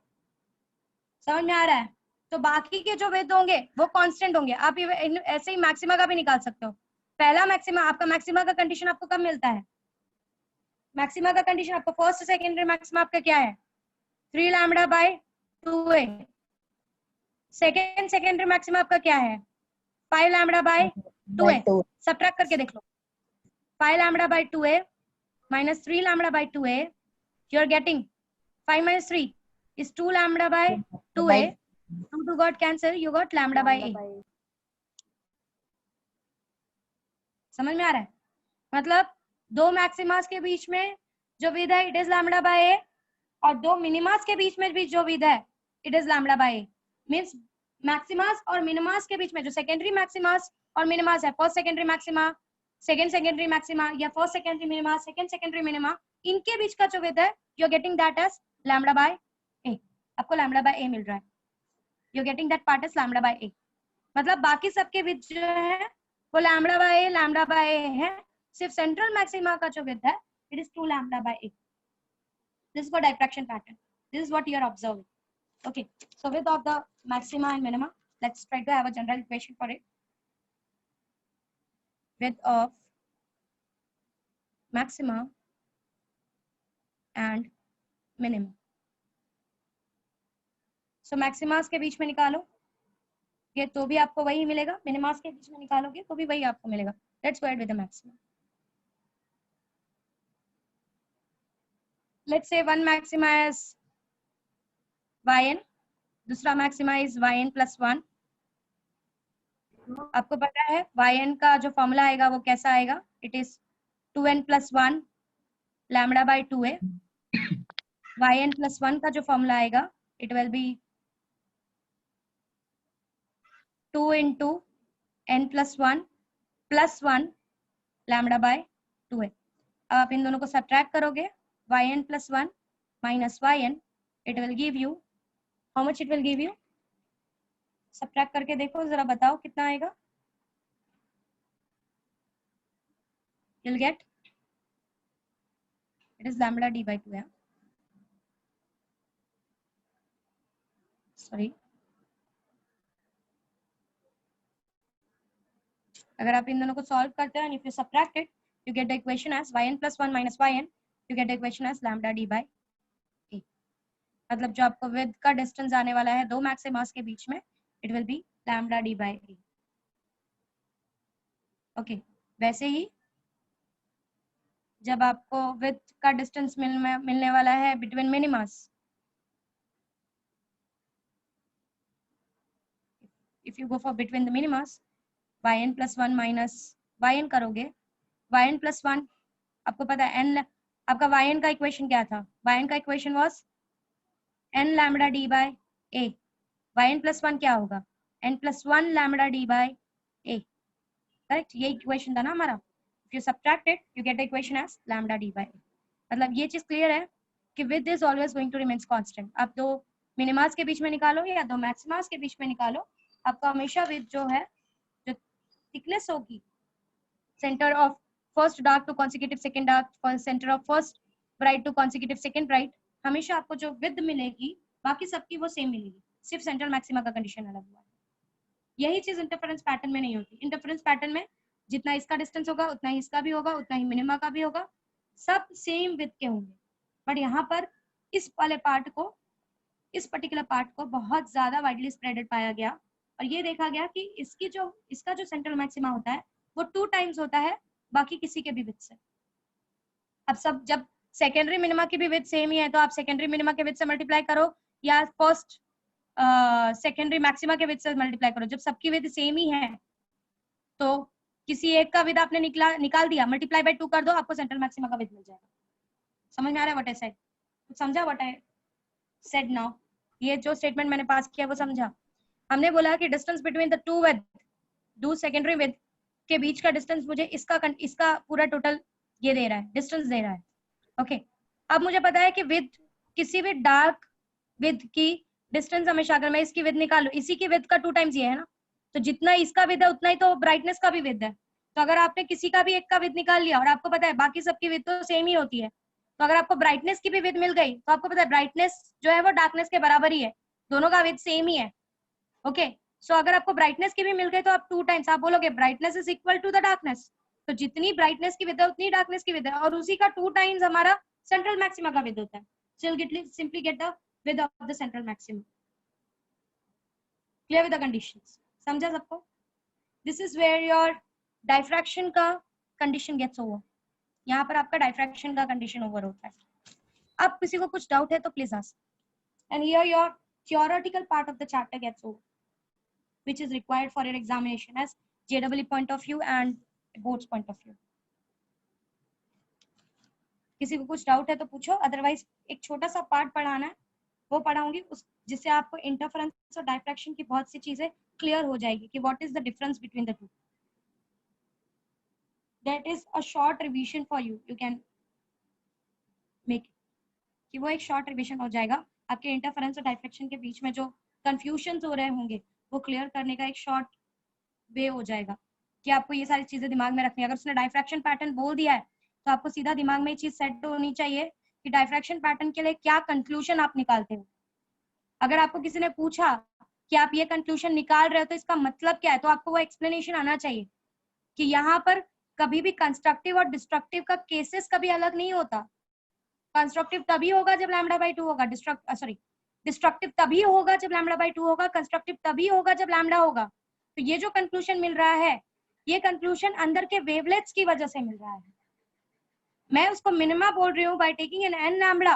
समझ में आ रहा है? तो बाकी के जो विड्थ होंगे वो कांस्टेंट होंगे। आप ये ऐसे ही मैक्सिमा का भी निकाल सकते हो। पहला मैक्सिमा, आपका मैक्सिमा का कंडीशन आपको कब मिलता है? मैक्सिमा का कंडीशन आपको फर्स्ट सेकेंडरी मैक्सिमा आपका क्या है, 3 lambda by 2a। Second secondary maxima आपका क्या है, 5 लैम्बडा बाय 2a। सब्ट्रैक्ट करके देख लो, 5 lambda by 2a minus 3 lambda by 2a, you are getting 5 minus 3 is 2 lambda by 2a, 2 got cancel, you got lambda by a। समझ में आ रहा है? मतलब दो मैक्सिमास के बीच में जो विद है इट इज लैम्बडा बाय ए, और दो मिनिमास के बीच में भी जो विद है it is lambda by a. Means maximas और मिनिमास के बीच में जो सेकेंडरी मैक्सिमास और मिनिमास है, first secondary maxima, second secondary maxima, या first secondary minima, second secondary minima, इनके बीच का जो विद है you are getting that as lambda by a. आपको लैम्बडा बाय ए मिल रहा है, you are getting that part as lambda by a. मतलब बाकी सबके विद जो है वो लैम्बडा बाय ए है, सिर्फ सेंट्रल मैक्सिमा का जो विद है it is 2 lambda by a. This is for diffraction pattern, this is what you are observing. Okay, so width of the maxima and minima, let's try to have a general equation for it. Width of maxima and minimum. So maximas के बीच में निकालो ये तो भी आपको वही मिलेगा, मिनिमास के बीच में निकालोगे तो भी वही आपको मिलेगा। Let's go ahead with the maxima. Let's say one maxima is yn, दूसरा maxima is yn plus 1। आपको पता है yn का जो फॉर्मूला आएगा वो कैसा आएगा, it is 2n plus 1 lambda by 2a। yn plus 1 का जो फॉर्मूला आएगा it will be 2 into n plus 1 plus 1 lambda by 2a। अब आप इन दोनों को सब्ट्रैक्ट करोगे, yn plus 1 minus yn, it will give you, how much it will give you? Subtract करके देखो जरा, बताओ कितना आएगा। you'll get, it is lambda d by 2 है, सॉरी। अगर आप इन दोनों को सॉल्व करते हैं, if you subtract it, you get the equation as yn plus 1 minus yn, you get the equation as lambda d by a। मतलब जो आपको विद का डिस्टेंस आने वाला है दो मैक्सिमास के बीच में, it will be lambda d by a। Okay, वैसे ही जब आपको विद का डिस्टेंस मिलने वाला है between मिनिमास, if you go for between the minimas, yn plus 1 minus yn करोगे, yn plus 1 आपको पता है n, आपका yn का इक्वेशन क्या था, yn का equation was n lambda d by a। yn plus 1 क्या होगा, n plus 1 lambda d by a, correct? ये इक्वेशन था ना हमारा। if you subtract it you get the equation as lambda d by a। मतलब ये चीज क्लियर है कि width is always going to remains constant। आप दो मिनिमास के बीच में निकालो या दो मैक्सिमास के बीच में निकालो, आपका हमेशा width जो है, जो थिकनेस होगी centre of first dark to consecutive second dark, centre of first bright to consecutive second bright, हमेशा आपको जो विद मिलेगी बाकी सबकी वो सेम मिलेगी, सिर्फ सेंट्रल मैक्सिमा का कंडीशन अलग हुआ है। यही चीज इंटरफेरेंस पैटर्न में नहीं होती। इंटरफेरेंस पैटर्न में जितना इसका डिस्टेंस होगा उतना ही इसका भी होगा, उतना ही मिनिमा का भी होगा, सब सेम विद के होंगे। बट यहाँ पर इस वाले पार्ट को, इस पर्टिकुलर पार्ट को बहुत ज्यादा वाइडली स्प्रेडेड पाया गया और ये देखा गया कि इसका जो सेंट्रल मैक्सिमा होता है वो 2 टाइम्स होता है बाकी किसी के भी विद से। अब सब जब सेकेंडरी मिनिमा की भी विद सेम ही है तो आप सेकेंडरी मिनिमा के विद से मल्टीप्लाई करो या फर्स्ट सेकेंडरी मैक्सिमा के विद से मल्टीप्लाई करो, जब सबकी विद सेम ही है तो किसी एक का विद आपने निकाल दिया, मल्टीप्लाई बाय 2 कर दो, आपको सेंट्रल मैक्सिमा का विद मिल जाएगा। समझ में आ रहा है व्हाट आई सेड? समझा व्हाट आई सेड नाउ? ये जो स्टेटमेंट मैंने पास किया वो समझा? हमने बोला कि distance between the two secondary with के बीच का डिस्टेंस मुझे इसका पूरा टोटल ये दे रहा है, डिस्टेंस दे रहा है। ओके, अब मुझे पता है कि विद किसी भी डार्क विद की डिस्टेंस हमेशा, अगर मैं इसकी विद निकालू, इसी की विद का 2 टाइम्स ये है ना, तो जितना इसका विद है उतना ही तो ब्राइटनेस का भी विद है। तो अगर आपने किसी का भी एक का विद निकाल लिया और आपको पता है बाकी सबकी विद तो सेम ही होती है, तो अगर आपको ब्राइटनेस की भी विद मिल गई तो आपको पता है ब्राइटनेस जो है वो डार्कनेस के बराबर ही है, दोनों का विद सेम ही है। ओके, सो अगर आपको ब्राइटनेस की भी मिल गई तो आप 2 टाइम्स आप बोलोगे brightness is equal to the darkness, तो जितनी ब्राइटनेस की विद है उतनी डार्कनेस की विद है, और उसी का 2 टाइम्स हमारा सेंट्रल मैक्सिमा का विद होता है। So you'll simply get the width of the central maximum. Clear with the conditions? समझा सबको? This is where your diffraction का condition gets over. यहाँ पर आपका diffraction का condition over होता है। अब किसी को कुछ doubt है तो please ask. And here your theoretical part of the chapter gets over, which is required for your examination as JEE point of view and board's point of view. किसी को कुछ डाउट है तो पूछो, अदरवाइज एक छोटा सा पार्ट पढ़ाना है वो पढ़ाऊंगी, उस जिससे आपको इंटरफेरेंस और डायफ्रैक्शन की बहुत सी चीजें क्लियर हो जाएगी कि what is the difference between the two. That is a short revision for you, you can make कि वो एक शॉर्ट रिवीजन हो जाएगा आपके इंटरफेरेंस और डायफ्रैक्शन के बीच में जो कंफ्यूजन हो रहे होंगे वो क्लियर करने का एक शॉर्ट वे हो जाएगा कि आपको ये सारी चीजें दिमाग में रखनी है। अगर उसने डायफ्रैक्शन पैटर्न बोल दिया है तो आपको सीधा दिमाग में ये चीज सेट होनी चाहिए कि डायफ्रैक्शन पैटर्न के लिए क्या कंक्लूजन आप निकालते हो। अगर आपको किसी ने पूछा कि आप ये कंक्लूजन निकाल रहे हो तो इसका मतलब क्या है, तो आपको वो एक्सप्लेनेशन आना चाहिए कि यहाँ पर कभी भी कंस्ट्रक्टिव और डिस्ट्रक्टिव का केसेस कभी अलग नहीं होता। कंस्ट्रक्टिव तभी होगा जब λ/2 होगा, डिस्ट्रक्टिव तभी होगा जब λ/2 होगा, कंस्ट्रक्टिव तभी होगा जब लैम्डा होगा। तो ये जो कंक्लूजन मिल रहा है ये कंक्लूजन अंदर के वेवलेट्स की वजह से मिल रहा है। मैं उसको मिनिमा बोल रही हूँ by taking n n lambda,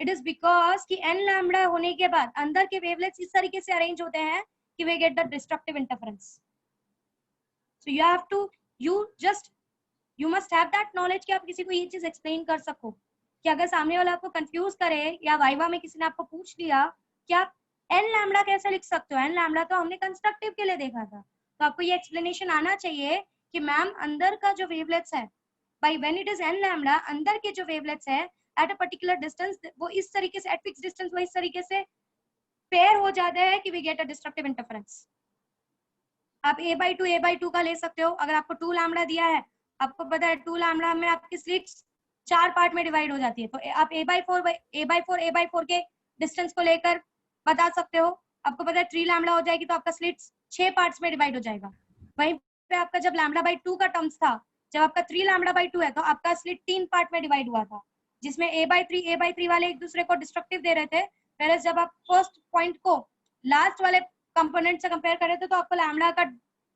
it is because कि एन लैम्डा होने के बाद अंदर के वेवलेट्स इस तरीके से अरेंज होते हैं कि वे get the destructive interference. So you have to you must have that knowledge कि आप किसी को ये चीज एक्सप्लेन कर सको कि अगर सामने वाला आपको कंफ्यूज करे या वाइवा में किसी ने आपको पूछ लिया कि आप एन लैम्डा कैसे लिख सकते हो, एन लैम्डा तो हमने कंस्ट्रक्टिव के लिए देखा था, तो आपको ये एक्सप्लेनेशन आना चाहिए कि मैम अंदर का जो वेवलेट्स है by when it is n lambda अंदर के जो वेवलेट्स है at a particular distance वो इस तरीके से at fixed distance वो इस तरीके से पेयर हो जाते हैं कि we get a destructive interference। आप a/2 का ले सकते हो। अगर आपको 2 लैम्डा दिया है, आपको पता है 2 लैम्डा में आपकी स्लिट्स 4 पार्ट में डिवाइड हो जाती है, तो आप a/4 के डिस्टेंस को लेकर बता सकते हो। आपको पता है 3 लैम्डा हो जाएगी तो आपका स्लिट्स 6 पार्ट्स में डिवाइड हो जाएगा। वहीं पे आपका जब λ/2 का टर्म्स था, जब आपका 3 λ/2 है तो आपका स्लिट 3 पार्ट में डिवाइड हुआ था जिसमें a/3 वाले एक दूसरे को डिस्ट्रक्टिव दे रहे थे, whereas जब आप फर्स्ट पॉइंट को लास्ट वाले कंपोनेंट से कंपेयर कर रहे थे तो आपको लैम्डा का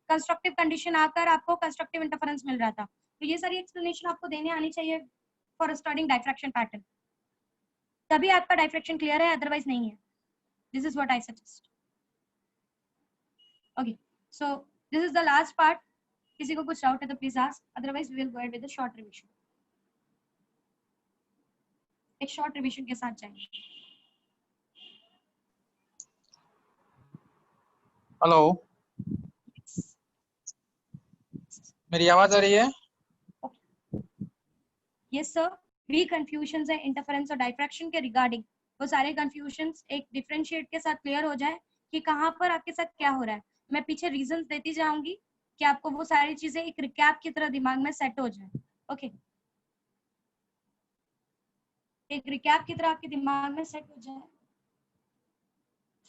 कंस्ट्रक्टिव कंडीशन आकर आपको कंस्ट्रक्टिव इंटरफेरेंस मिल रहा था। तो ये सारी एक्सप्लेनेशन आपको देने आनी चाहिए फॉर स्टडिंग डायफ्रैक्शन पैटर्न, तभी आपका डायफ्रैक्शन क्लियर है, अदरवाइज नहीं है। This is what I suggest. Okay, so this is the last part. किसी को कुछ डाउट है तो please ask, otherwise we will go ahead with the short revision. एक शॉर्ट रिवीजन के साथ जाएंगे। हेलो, मेरी आवाज आ रही है? यस सर, भी कंफ्यूजन है इंटरफेरेंस और डायफ्रैक्शन के रिगार्डिंग, वो सारे कंफ्यूजन एक डिफरेंशिएट के साथ क्लियर हो जाए कि कहाँ पर आपके साथ क्या हो रहा है। मैं पीछे रीजंस देती जाऊंगी कि आपको वो सारी चीजें एक रिकैप की तरह दिमाग में सेट हो जाए। ओके, एक रिकैप की तरह आपके दिमाग में सेट हो जाए।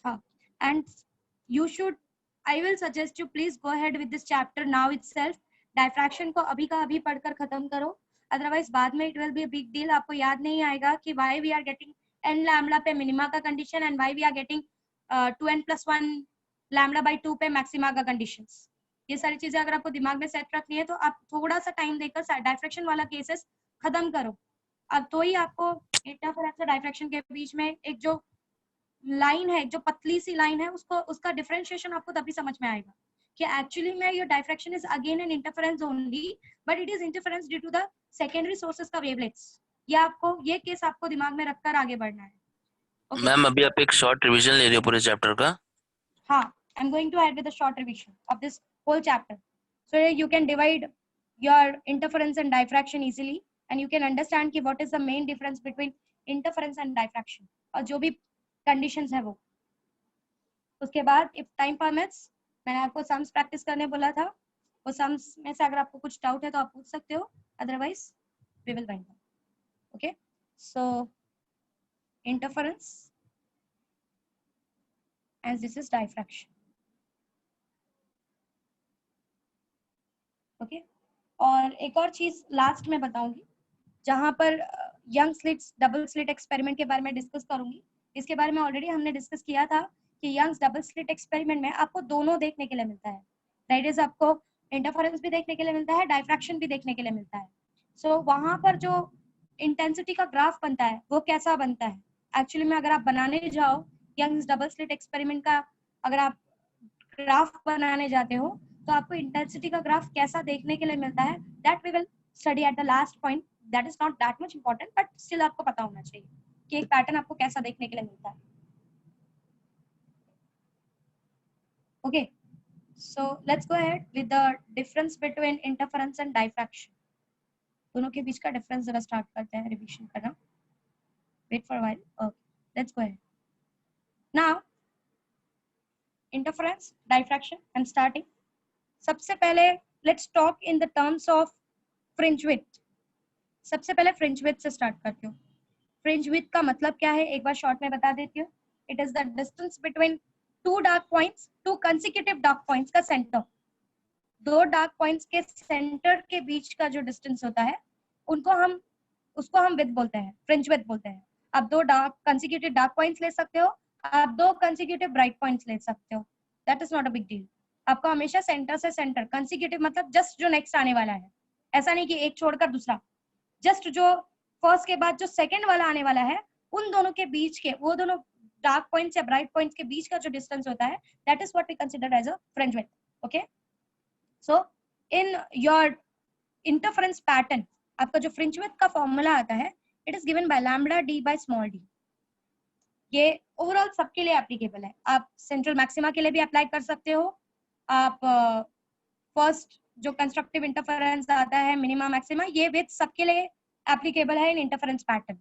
हाँ, and you should, I will suggest you please go ahead with this chapter now itself. Diffraction को अभी का अभी पढ़कर खत्म करो, अदरवाइज बाद में it will be a big deal. आपको याद नहीं आएगा कि why we are getting n lambda पे मिनिमा का condition and why we are getting 2n+1 λ/2 पे मैक्सिमा का कंडीशंस। ये सारी चीजें अगर आपको दिमाग में सेट रखनी है तो आप थोड़ा सा टाइम देकर डायफ्रैक्शन वाला केसेस खत्म करो, अब तो ही आपको इंटरफेरेंस और डायफ्रैक्शन के बीच में एक जो लाइन है, जो पतली सी लाइन है, उसको उसका डिफरेंशिएशन आपको तभी समझ में आएगा कि एक्चुअली में your diffraction is again an interference only, but it is interference due to the secondary sources का वेवलेट्स। ये आपको, ये केस आपको दिमाग में रखकर आगे बढ़ना है। Okay. मैम अभी आप एक शॉर्ट रिवीजन ले रहे हो पूरे चैप्टर का? हाँ, I am going to add with a short revision of this whole chapter so you can divide your interference and diffraction easily and you can understand कि what is the main difference between interference and diffraction और जो भी conditions है वो। उसके बाद if time permits, मैंने आपको सम्स प्रैक्टिस करने बोला था, वो सम्स में से अगर आपको कुछ डाउट है तो आप पूछ सकते हो, otherwise we will wind up. Okay, so interference and this is diffraction. Okay, और एक और चीज लास्ट में बताऊंगी, जहां पर Young slits double slit experiment के बारे में डिस्कस करूंगी। इसके बारे में ऑलरेडी हमने डिस्कस किया था कि यंग्स डबल स्लिट एक्सपेरिमेंट में आपको दोनों देखने के लिए मिलता है, दैट इज आपको इंटरफेरेंस भी देखने के लिए मिलता है, डाइफ्रैक्शन भी देखने के लिए मिलता है। सो वहां पर जो इंटेंसिटी का ग्राफ बनता है वो कैसा बनता है एक्चुअली में, अगर आप बनाने जाओ यंग्स डबल स्लिट एक्सपेरिमेंट का, अगर आप ग्राफ बनाने जाते हो तो आपको इंटेंसिटी का ग्राफ कैसा देखने के लिए मिलता है, that we will study at the last point. That is not that much important, but still आपको पता होना चाहिए कि एक पैटर्न आपको कैसा देखने के लिए मिलता है। Okay, so let's go ahead with the difference between interference and diffraction. दोनों के बीच का डिफरेंस जरा स्टार्ट करते हैं रिवीजन करना। Wait for while, okay let's go ahead now. Interference, diffraction, and starting. सबसे पहले let's talk in the terms of fringe width. सबसे पहले फ्रिंज विड्थ से स्टार्ट करती हूँ। फ्रिंज विड्थ का मतलब क्या है एक बार शॉर्ट में बता देती हूँ। It is the distance between two dark points, to consecutive dark points का सेंटर। दो डार्क पॉइंट्स के सेंटर के बीच का जो डिस्टेंस होता है उसको हम विड्थ बोलते हैं, फ्रिंज विड्थ बोलते हैं। आप दो डार्क कंसेक्यूटिव डार्क पॉइंट्स ले सकते हो, आप दो कंसेक्यूटिव ब्राइट पॉइंट्स ले सकते हो, that is not a big deal. आपको हमेशा सेंटर से सेंटर, कंसेक्यूटिव मतलब जस्ट जो नेक्स्ट आने वाला है, ऐसा नहीं कि एक छोड़कर दूसरा, जस्ट जो फर्स्ट के बाद जो सेकंड वाला आने वाला है उन दोनों के बीच के, वो दोनों डार्क पॉइंट्स या ब्राइट पॉइंट्स के बीच का जो डिस्टेंस होता है, that is what we consider as a fringe width. Okay, so in your interference pattern आपका जो फ्रिंज विड्थ का फॉर्मूला आता है, it is given by lambda D by small d. ये ओवरऑल सबके लिए एप्लीकेबल है, आप सेंट्रल मैक्सिमा के लिए भी अप्लाई कर सकते हो, आप फर्स्ट जो कंस्ट्रक्टिव इंटरफेरेंस आता है मिनिमा मैक्सिमा, ये विथ सबके लिए एप्लीकेबल है इन इंटरफेरेंस पैटर्न,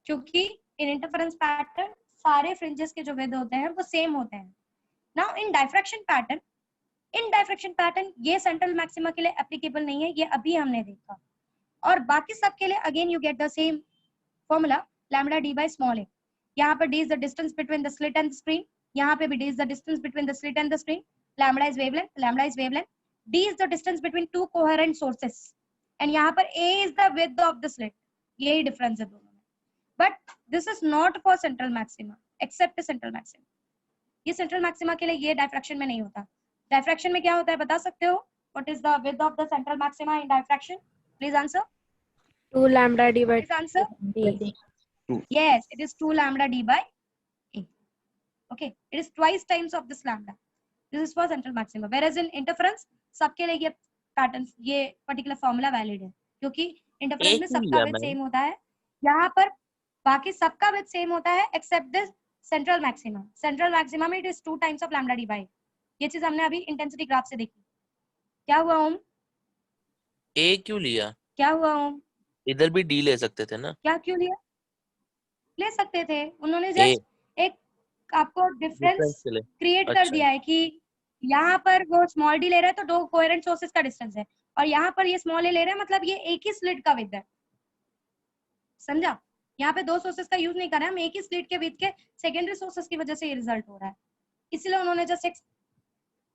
क्योंकि इन इंटरफेरेंस पैटर्न सारे फ्रिंजेस के जो विद होते हैं वो सेम होते हैं। नाउ इन डाइफ्रैक्शन पैटर्न ये सेंट्रल मैक्सिमा के लिए एप्लीकेबल नहीं है, ये अभी हमने देखा, और बाकी सबके लिए again you get the same formula lambda D by small a. यहाँ पर D is the distance between the slit and the screen, यहाँ पे भी D is the distance between the slit and the screen, lambda is wavelength, d is the distance between two coherent sources, and यहाँ पर a is the width of the slit, यही difference है दोनों में। but this is not for central maxima except central maxima। ये central maxima के लिए ये डाइफ्रैक्शन में नहीं होता। डाइफ्रैक्शन में क्या होता है बता सकते हो? what is the width of the central maxima in diffraction? please answer. 2 lambda d by please answer. Yes, it is 2 lambda d by a. okay, it is twice times of this lambda. This is for central maxima, whereas in interference सबके लिए ये pattern, ये particular formula valid है, क्योंकि interference में सबका width same होता है, यहाँ पर बाकी सबका विड्थ सेम होता है except this central maxima. Central maxima में it is 2 times of lambda D by. ये चीज हमने अभी इंटेंसिटी ग्राफ से देखी। क्या हुआ ओम? ए क्यों लिया? क्या हुआ ओम? इधर भी डी ले सकते थे ना? क्या क्यों लिया? ले सकते थे, उन्होंने जस्ट एक आपको डिफरेंस क्रिएट कर दिया है कि यहाँ पर वो स्मॉल डी ले रहा है तो दो कोहेरेंट सोर्सेस का डिस्टेंस है, और यहाँ पर ये स्मॉल ए ले रहा है, मतलब ये एक ही स्लिट का विड्थ है। समझा? यहाँ पे दो सोर्सेस का यूज नहीं कर रहे, हम एक ही स्लिट के विड्थ के सेकेंडरी सोर्सेस की वजह से ये रिजल्ट हो रहा है, इसलिए उन्होंने जस्ट एक,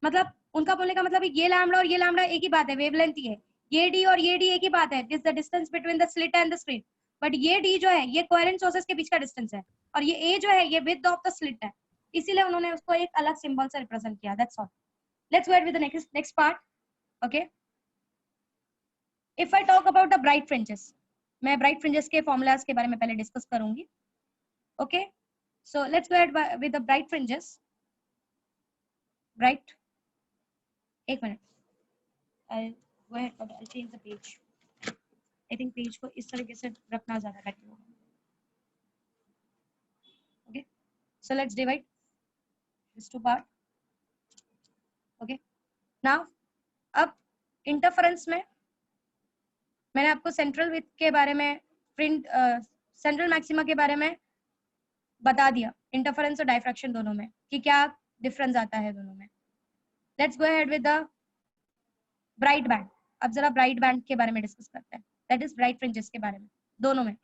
मतलब उनका बोलने का मतलब ये लैम्बडा और ये लैम्बडा एक ही बात है, वेवलेंथ ही है, ये डी और ये डी एक ही बात है, this the distance between the slit and the screen, but ये डी जो है ये कोहेरेंट सोर्सेस के बीच का डिस्टेंस है, और ये ए जो है ये विड्थ ऑफ द स्लिट है, इसीलिए उन्होंने उसको एक अलग सिंबल से रिप्रेजेंट किया। That's all. Let's go ahead with the next part. Okay. If I talk about the bright fringes, मैं bright fringes के formulas के बारे में पहले discuss करूंगी. Okay. So let's go ahead with the bright fringes. Bright. एक minute. I'll go ahead. I'll change the page. I think page को इस तरीके से रखना ज़्यादा better होगा. Okay. So let's divide this two part. Okay now अब interference में मैंने आपको सेंट्रल विड्थ के बारे में, सेंट्रल मैक्सिमा के बारे में बता दिया, इंटरफेरेंस और डाइफ्रैक्शन दोनों में कि क्या डिफरेंस आता है दोनों में। Let's go ahead with the bright band. अब जरा ब्राइट बैंड के बारे में डिस्कस करते हैं, दैट इज ब्राइट फ्रिंजेस के बारे में दोनों में,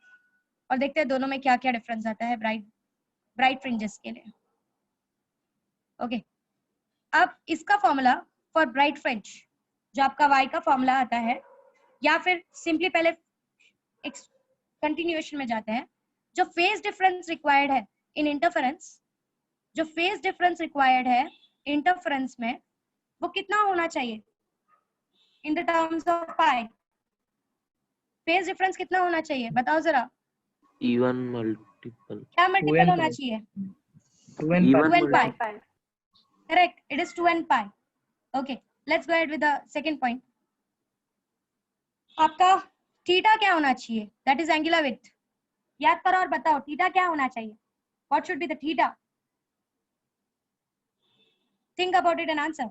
और देखते हैं दोनों में क्या क्या डिफरेंस आता है ब्राइट फ्रिंजेस के लिए। ओके, अब इसका फॉर्मूला फॉर ब्राइट फ्रिंज जो आपका y का फॉर्मूला आता है, या फिर सिंपली पहले कंटिन्यूएशन में जाते हैं, जो फेज डिफरेंस रिक्वायर्ड है इन इंटरफेरेंस, जो फेज डिफरेंस रिक्वायर्ड है इंटरफेरेंस में, वो कितना होना चाहिए इन the terms of pi? Phase difference कितना होना चाहिए बताओ जरा, E1 मल्टीपल क्या मल्टीपल होना चाहिए? 2n pi. Correct, it is 2n pi. Okay, let's go ahead with the second point. आपका थीटा क्या होना चाहिए? That is angular width. याद करो और बताओ थीटा क्या होना चाहिए? What should be the theta? Think about it and answer.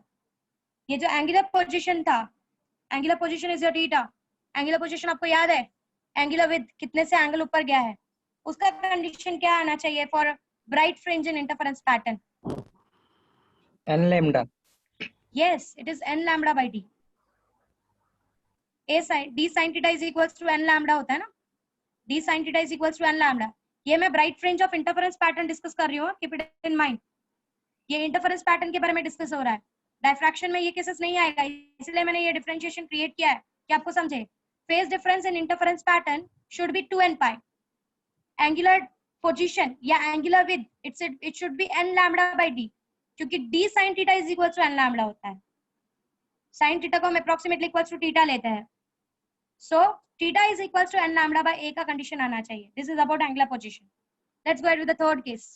ये जो angular position था, angular position is your theta. Angular position आपको याद है? Angular width कितने से एंगल ऊपर गया है, उसका कंडीशन क्या आना चाहिए for bright fringe and interference pattern? n lambda. Yes, it is n lambda by d. A sin d sin theta is equals to n lambda होता है ना, d sin theta is equals to n lambda. ये मैं bright fringe of interference pattern discuss कर रही हूँ, keep it in mind. ये interference pattern के बारे में डिस्कस हो रहा है, डायफ्रैक्शन में ये केसेस नहीं आएगा, इसलिए मैंने ये डिफरेंशिएशन क्रिएट किया है कि आपको समझे. Phase difference in interference pattern should be 2n pi. Angular position या angular width it should be n lambda by d, क्योंकि d sin theta is equals to n lambda होता है. sin theta को हम approximately equals to theta लेते हैं, so theta is equals to n lambda by a का condition आना चाहिए. This is about angular position. Let's go ahead with the third case.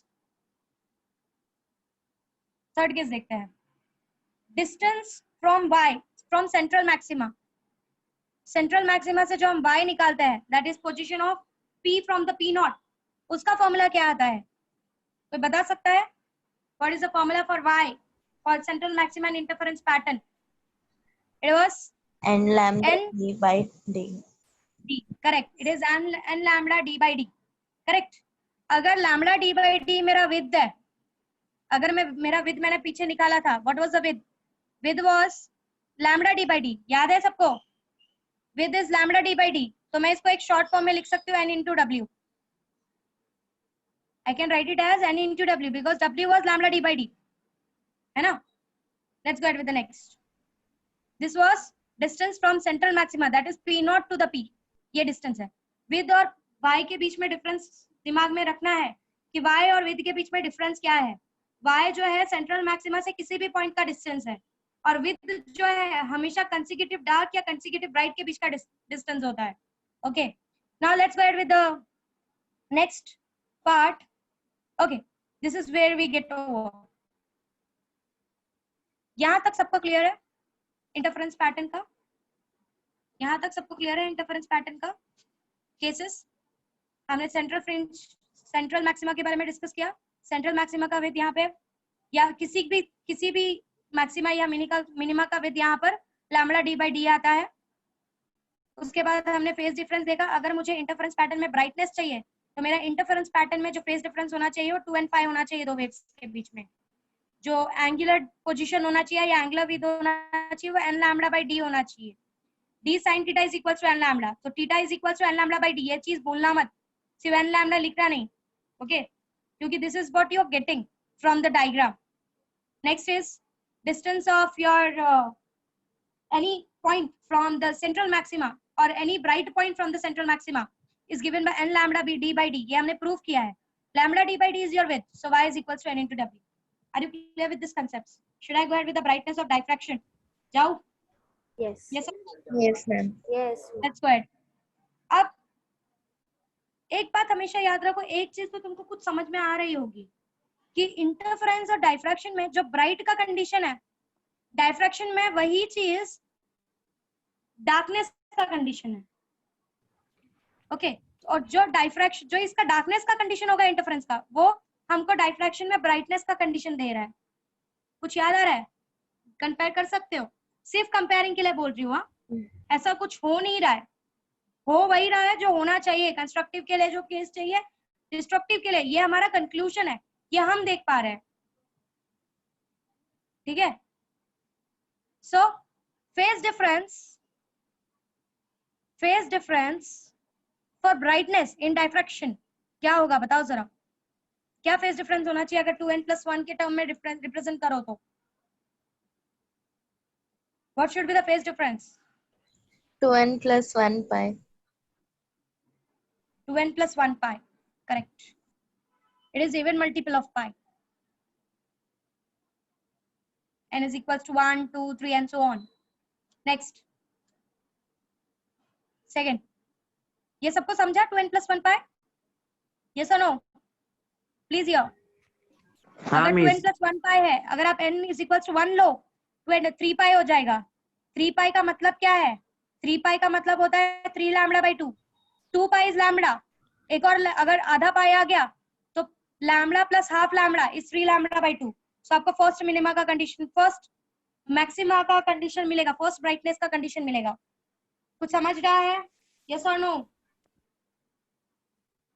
Third case देखते हैं. Distance from y from central maxima, central maxima से जो हम y निकालते हैं, that is position of p from the p not, उसका formula क्या आता है? कोई बता सकता है? What is the formula for y for central maxima and interference pattern? It was n lambda n d by d. d. Correct. It is n lambda d by d. Correct. अगर lambda d by d मेरा width है, अगर मेरा width मैंने पीछे निकाला था, what was the width? Width was lambda d by d. याद है सबको? Width is lambda d by d. तो मैं इसको एक शॉर्ट फॉर्म में लिख सकती हूँ n into w. I can write it as n into w because w was lambda d by d. है ना? Let's go ahead with the next. This was distance from central maxima, that is p naught to the p. ये distance है. Width और y के बीच में difference दिमाग में रखना है कि y और width के बीच में difference क्या है. y जो है central maxima से किसी भी point का distance है, और width जो है हमेशा consecutive dark या consecutive bright के बीच का distance होता है. Okay. Now let's go ahead with the next part. Okay, this is where we get over. यहाँ तक सबको क्लियर है इंटरफेरेंस पैटर्न का? यहाँ तक सबको क्लियर है इंटरफेरेंस पैटर्न का केसेस? हमने सेंट्रल मैक्सिमा के बारे में डिस्कस किया. सेंट्रल मैक्सिमा का विद यहाँ पे, या किसी भी मैक्सिमा या मिनिमा का विद यहाँ पर लैम्बडा डी बाई डी आता है. उसके बाद हमने फेज डिफरेंस देखा. अगर मुझे इंटरफेरेंस पैटर्न में ब्राइटनेस चाहिए तो मेरा इंटरफेरेंस पैटर्न में जो फेज डिफरेंस होना चाहिए वो 2n pi होना चाहिए दो वेव्स के बीच में. जो एंगुलर पोजीशन होना चाहिए या एंगुलर विद होना चाहिए वो n lambda by d होना चाहिए. d sin theta is equals to n lambda. तो theta is equals to n lambda by d. ये चीज बोलना मत, सिर्फ n lambda लिखना नहीं. ओके, क्योंकि this is what you are getting from the diagram. Next is distance of your any point from the central maxima or any bright point from the central maxima is given by n lambda d by d. ये हमने prove किया है. Lambda d by d is your width, so y is equals to n into w. Are you clear with this concepts? Should I go ahead with the brightness of diffraction? जाओ. Yes. Yes sir? Yes, ma'am. Yes. Let's go ahead. अब एक बात हमेशा याद रखो, एक चीज तो तुमको कुछ समझ में आ रही होगी कि इंटरफेरेंस और डायफ्रैक्शन में जो ब्राइट का कंडीशन है, डायफ्रैक्शन में वही चीज डार्कनेस का कंडीशन है. ओके, और जो डायफ्रैक्शन, जो इसका डार्कनेस का कंडीशन होगा इंटरफेरेंस का, वो हमको डायफ्रैक्शन में ब्राइटनेस का कंडीशन दे रहा है. कुछ याद आ रहा है? कंपेयर कर सकते हो, सिर्फ कंपेयरिंग के लिए बोल रही हूँ. ऐसा कुछ हो नहीं रहा है, हो वही रहा है जो होना चाहिए. कंस्ट्रक्टिव के लिए जो केस चाहिए, डिस्ट्रक्टिव के लिए ये हमारा कंक्लूजन है, ये हम देख पा रहे हैं. ठीक है. So phase difference for brightness in diffraction क्या होगा बताओ जरा, क्या फेज डिफरेंस होना चाहिए अगर 2n+1 के टर्म में रिप्रेजेंट करो तो? What should be the phase difference? 2n+1 pi. 2n+1 pi, correct. It is even multiple of pi. n is equals to 1, 2, 3 and so on. Next, second, ये सबको समझा 2n+1 pi? Yes or no? Please here. हाँ अगर miss 2n+1 pi है, अगर आप n is equals to 1 लो तो 3 pi हो जाएगा. 3 pi का मतलब क्या है? 3 pi का मतलब होता है 3 λ/2. 2 pi is लैम्बडा. एक और अगर आधा पाई आ गया तो lambda plus half lambda is 3 λ/2. So आपको फर्स्ट मिनिमा का कंडीशन, फर्स्ट मैक्सिमा का कंडीशन मिलेगा, फर्स्ट ब्राइटनेस का कंडीशन मिलेगा. कुछ समझ रहा है? यस और no?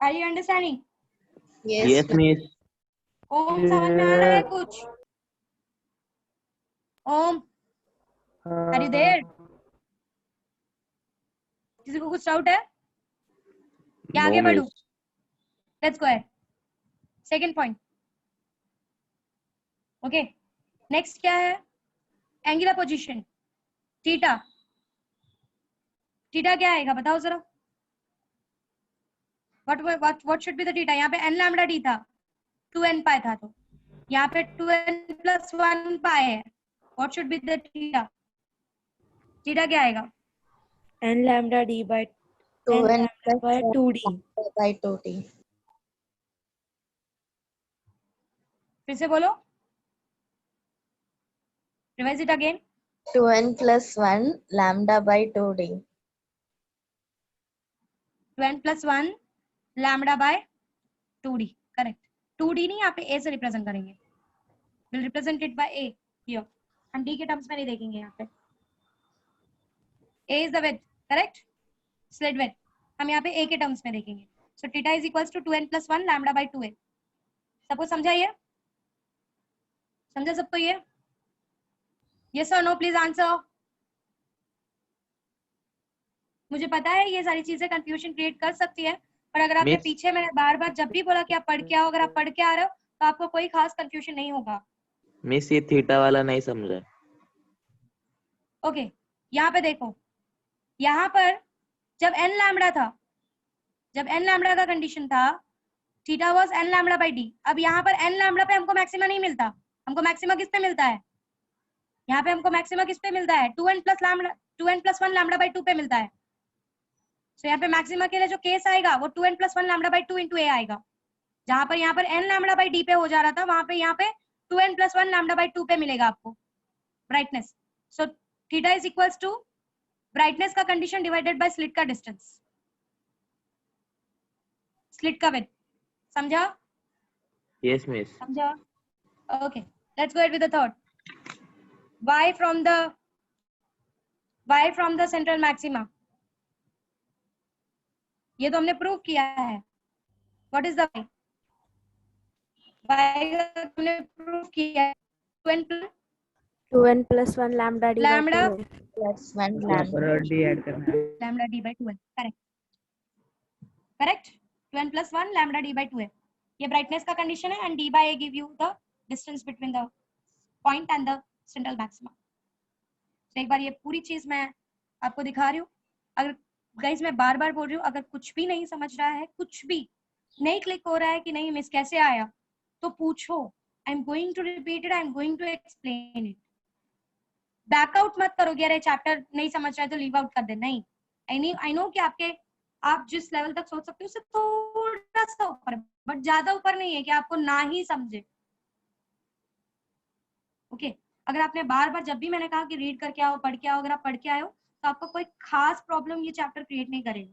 Are you understanding? Yes. Yes miss Om समझ में आ रहा है कुछ? Om are you there? किसी को कुछ डाउट है क्या? नो आगे बढ़ू? Miss let's go ahead. Second point. Okay, next क्या है? Angular position theta. थीटा क्या आएगा बताओ जरा? What should be the theta? यहाँ पे n लैम्बडा डी था, 2n पाई था, तो यहाँ पे 2n+1 पाई है. What should be the theta? Theta क्या आएगा? n lambda d by 2n by 2d. by 2d. फिर से बोलो, revise it again. 2n+1 lambda by 2d. 2n+1 lambda by 2d, correct. 2d नहीं, यहाँ पे a से रिप्रेजेंट करेंगे. Will represent it by a here. हम d के टर्म्स में नहीं देखेंगे यहाँ पे. a is the width, correct, slit width. हम यहाँ पे a के टर्म्स में देखेंगे. So theta is equals to 2n+1 lambda by 2a. सबको समझा ये? समझा सबको ये? यस और नो प्लीज आंसर. मुझे पता है ये सारी चीजें कंफ्यूजन क्रिएट कर सकती है, पर अगर आपने मिस पीछे मैंने बार बार जब भी बोला कि आप पढ़ के आओ, अगर आप पढ़ के आ रहे हो तो आपको कोई खास कंफ्यूजन नहीं होगा. मिस ये थीटा वाला नहीं समझा. ओके, यहाँ पे देखो, यहाँ पर जब n लैम्बडा था, जब n लैम्बडा का कंडीशन था, theta was n lambda by d. अब यहाँ पर n लैम्बडा पे हमको मैक्सिमा नहीं मिलता. हमको मैक्सिमा किस पे मिलता है? यहाँ पे हमको मैक्सिमा किस पे मिलता है? 2n+1 लैम्बडा बाय 2 पे मिलता है. सो यहाँ पे मैक्सिमा के लिए जो केस आएगा वो 2n+1 lambda bye 2 into a आएगा. जहां पर यहाँ पर n लैम्बडा बाय d पे हो जा रहा था, वहां पे यहाँ पे 2n+1 लैम्बडा बाय 2 पे मिलेगा आपको brightness. So theta is equals to brightness का कंडीशन डिवाइडेड बाय स्लिट का डिस्टेंस, स्लिट का विड्थ. समझा? यस मिस समझा? Okay, let's go with the third. y from the central maxima. ये तो हमने प्रूव किया है. What is the y? हमने प्रूव किया है 2n+1 lambda d by lambda 2a. Plus 1 यहाँ lambda. पर d ऐड करना है. Lambda d by 2a, correct, correct. 2n+1 lambda d by 2a. ये ब्राइटनेस का कंडीशन है and d by a give you the distance between the point and the central maxima. तो एक बार ये पूरी चीज मैं आपको दिखा रही हूँ. अगर गाइस मैं बार बार बोल रही हूँ, अगर कुछ भी नहीं समझ रहा है, कुछ भी नहीं क्लिक हो रहा है कि नहीं मिस कैसे आया, तो पूछो. I am going to repeat it, I am going to explain it. Back out मत करोगे, अरे चैप्टर नहीं समझ रहा है तो लीव आउट कर दे. नहीं, आई नो कि आप जिस लेवल तक सोच सकते हो उससे थोड़ा सा ऊपर, बट ज्यादा ऊपर नहीं है कि आपको ना ही समझे. ओके, अगर आपने बार बार जब भी मैंने कहा कि रीड करके आओ, पढ़ के आओ, अगर आप पढ़ के आए हो तो आपको कोई खास प्रॉब्लम ये चैप्टर क्रिएट नहीं करेगा,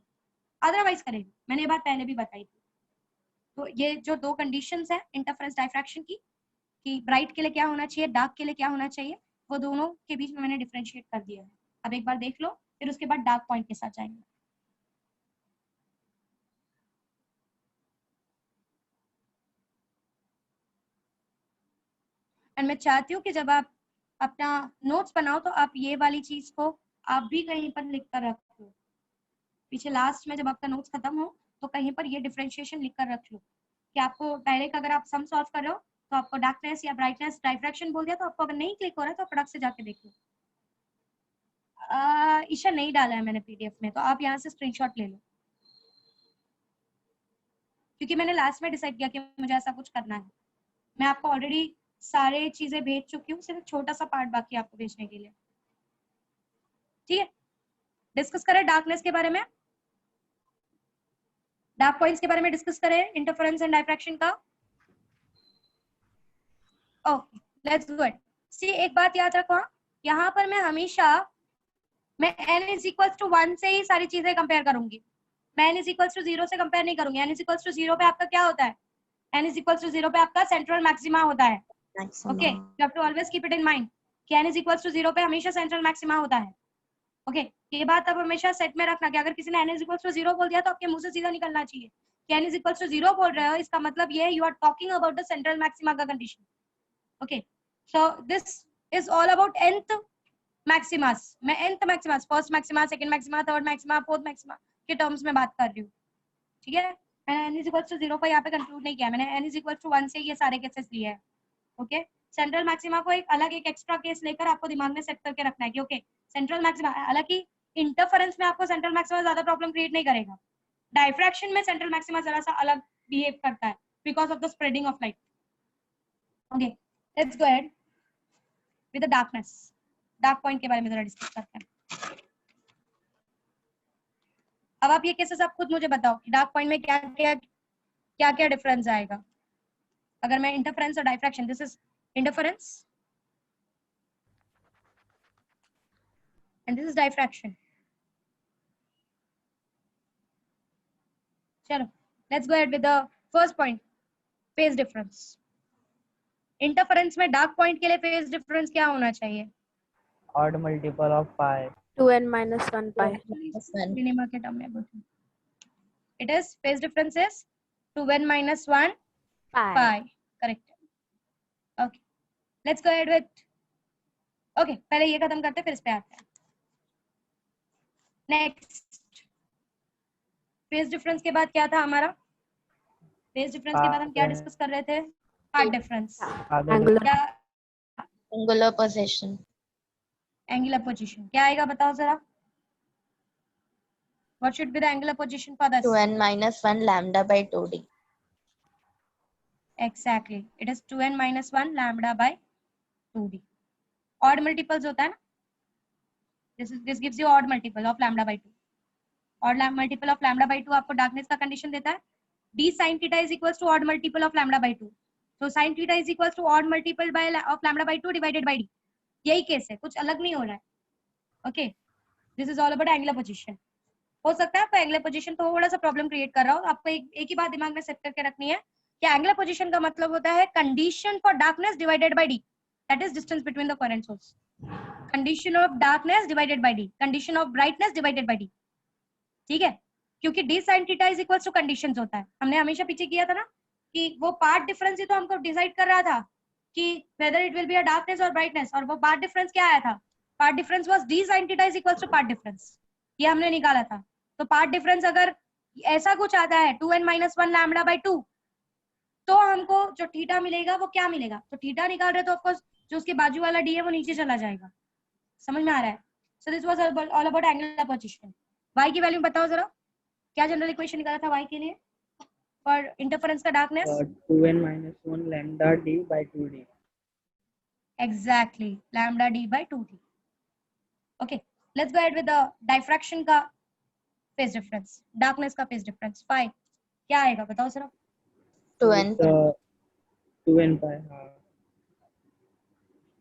अदरवाइज करेगा. मैंने ये बात पहले भी बताई थी. तो ये जो दो कंडीशंस है इंटरफेरेंस डायफ्रैक्शन की, कि ब्राइट के लिए क्या होना चाहिए, डार्क के लिए क्या होना चाहिए, वो दोनों के बीच में मैंने डिफरेंशिएट कर दिया है. अब एक बार देख लो, फिर उसके बाद डार्क पॉइंट के साथ जाएंगे. एंड मैं चाहती हूँ कि जब आप अपना नोट्स बनाओ तो आप ये वाली चीज को आप भी कहीं पर लिख कर रख लो, पीछे लास्ट में जब आपका नोट्स खत्म हो तो कहीं पर ये डिफरेंशिएशन लिख कर रख लो कि आपको डायरेक्ट अगर आप सम सॉल्व कर रहे हो तो आपको डार्कनेस या ब्राइटनेस डाइफ्रैक्शन बोल दिया, तो आपको अगर नहीं क्लिक हो रहा है तो प्रोडक्ट से जाके देख लो। ईशा नहीं डाला है मैंने पीडीएफ में, तो आप यहाँ से स्क्रीनशॉट ले लो, क्योंकि मैंने लास्ट में डिसाइड किया कि मुझे ऐसा कुछ करना है। मैं आपको ऑलरेडी सारे चीजें भेज चुकी हूँ, सिर्फ छोटा सा पार्ट बाकी आपको भेजने के लिए। ठीक है, डिस्कस करें डार्कनेस के बारे में, डार्क पॉइंट्स के बारे में डिस्कस करें, इंटरफेरेंस एंड डाइफ्रैक्शन का। Okay, let's go. सी एक बात याद रखो, यहाँ पर मैं हमेशा मैं n इज इक्वल्स टू 1 से ही सारी चीजें कंपेयर करूंगी, मैं n इज इक्वल्स टू 0 से कंपेयर नहीं करूंगी। n इज इक्वल्स टू 0 पे आपका क्या होता है, n इज इक्वल्स टू 0 पे आपका सेंट्रल मैक्सिमा होता है। Okay, you have to always keep it in mind कि n इज इक्वल्स टू 0 पे हमेशा सेंट्रल मैक्सिमा होता है। ओके, ये बात आप हमेशा सेट में रखना कि अगर किसी ने n इज इक्वल्स टू 0 बोल दिया तो आपके मुंह से सीधा निकलना चाहिए कि n इज इक्वल्स टू 0 बोल रहे हो, इसका मतलब ये you are talking about the central maxima का condition. Okay, so this is all about nth maximas. मैं nth maximas, first maxima, second maxima, third maxima, fourth maxima के टर्म्स में बात कर रही हूँ। ठीक है, मैंने n इज इक्वल्स टू 0 पर यहाँ पे कंक्लूड नहीं किया, मैंने n इज इक्वल्स टू 1 से ये सारे केसेस लिए हैं। ओके, सेंट्रल मैक्सिमा को एक अलग एक एक्स्ट्रा केस लेकर आपको दिमाग में सेट करके रखना है कि ओके सेंट्रल मैक्सिमा, हालांकि इंटरफेरेंस में आपको सेंट्रल मैक्सिमा ज्यादा प्रॉब्लम क्रिएट नहीं करेगा, डाइफ्रैक्शन में सेंट्रल मैक्सिमा जरा सा अलग बिहेव करता है because of the spreading of light. Okay, let's go ahead with the darkness. Dark point के बारे में जरा डिस्कस करते हैं। अब आप ये केसेस आप खुद मुझे बताओ कि डार्क पॉइंट में क्या क्या डिफरेंस आएगा अगर मैं इंटरफेरेंस और diffraction, this is interference and this is diffraction. चलो, let's go ahead with the first point, phase difference. Interference में डार्क पॉइंट के लिए फेज डिफरेंस क्या होना चाहिए? odd multiple of pi. 2n minus 1 pi. Minima के term में बोलते हैं, it is phase difference is 2n minus 1 pi. Correct. Okay, let's go ahead with, okay पहले ये खत्म करते हैं फिर इस पे आते हैं। नेक्स्ट, फेज डिफरेंस के बाद क्या था हमारा? फेज डिफरेंस के बाद हम क्या डिस्कस कर रहे थे? Path difference, Angular. क्या Angular position. एंगुलर पोजीशन क्या आएगा बताओ जरा? What should be the angular position for this? 2n minus 1 lambda by 2d. Exactly, it is 2n minus 1 lambda by 2d. Odd multiples होता है ना, this gives you odd multiple of lambda by 2. odd multiple of lambda by 2 आपको darkness का condition देता है। d sin theta is equals to odd multiple of lambda by 2. so sin theta is equals to odd multiple by of lambda by 2 divided by d. यही case है, कुछ अलग नहीं हो रहा है। Okay, this is all about angular position. हो सकता है आपको एंगुलर पोजीशन थोड़ा सा प्रॉब्लम क्रिएट कर रहा हो, आपको एक ही बात दिमाग में सेट करके रखनी है कि एंगुलर पोजीशन का मतलब होता है condition for darkness divided by D, that is distance between the coherent source. Condition of darkness divided by D, condition of brightness divided by D. ठीक है, क्योंकि D sine theta is equals to conditions होता है। हमने हमेशा पीछे किया था ना कि वो पार्ट डिफरेंस ही तो हमको डिसाइड कर रहा था कि whether it will be a darkness और ब्राइटनेस, और वो पार्ट डिफरेंस क्या आया था? Path difference was d sine theta is equals to path difference, ये हमने निकाला था। तो पार्ट डिफरेंस अगर ऐसा कुछ आता है 2n minus 1 lambda by 2, तो हमको जो थीटा मिलेगा वो क्या मिलेगा? तो थीटा निकाल रहे तो ऑफकोर्स जो उसके बाजू वाला डी है वो नीचे चला जाएगा। समझ में आ रहा है? So this was all about angular position. y की वैल्यू बताओ जरा, क्या जनरल इक्वेशन निकाला था y के लिए फॉर इंटरफेरेंस का darkness? 2n minus 1 lambda d by 2d. Exactly, lambda d by 2d. Okay, let's go ahead with the diffraction का फेज डिफरेंस, डार्कनेस का फेज डिफरेंस फाई क्या आएगा बताओ जरा? 2n. 2n pi. हाँ,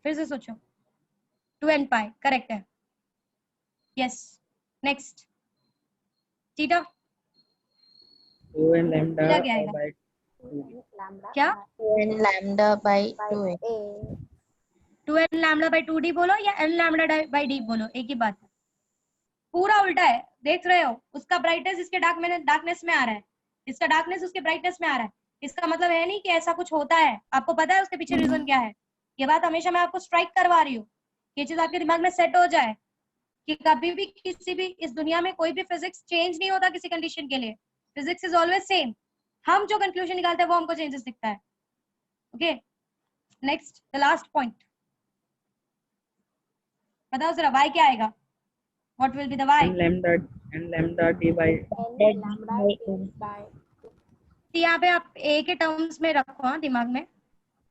फिर से सोचो, 2n pi करेक्ट है। Yes, next theta 2n lambda theta क्या आएगा? by 2d. क्या 2n lambda by 2n. 2n lambda by 2d बोलो या n lambda by d बोलो, एक ही बात है। पूरा उल्टा है, देख रहे हो? उसका ब्राइटनेस इसके डार्कनेस में आ रहा है, इसका डार्कनेस उसके ब्राइटनेस में आ रहा है। इसका मतलब है नहीं कि ऐसा कुछ होता है, आपको पता है उसके पीछे रीजन क्या है? ये बात हमेशा मैं आपको स्ट्राइक करवा रही हूँ, ये चीज आपके दिमाग में सेट हो जाए कि कभी भी किसी भी इस दुनिया में कोई भी फिजिक्स चेंज नहीं होता किसी कंडीशन के लिए, फिजिक्स इज ऑलवेज सेम। हम जो कंक्लूजन निकालते हैं वो हमको चेंजेस दिखता है। Okay, next the last point, बताओ जरा वाई क्या आएगा, what will be the y? and lambda d by यहाँ पे आप ए के टर्म्स में रखो, हाँ दिमाग में,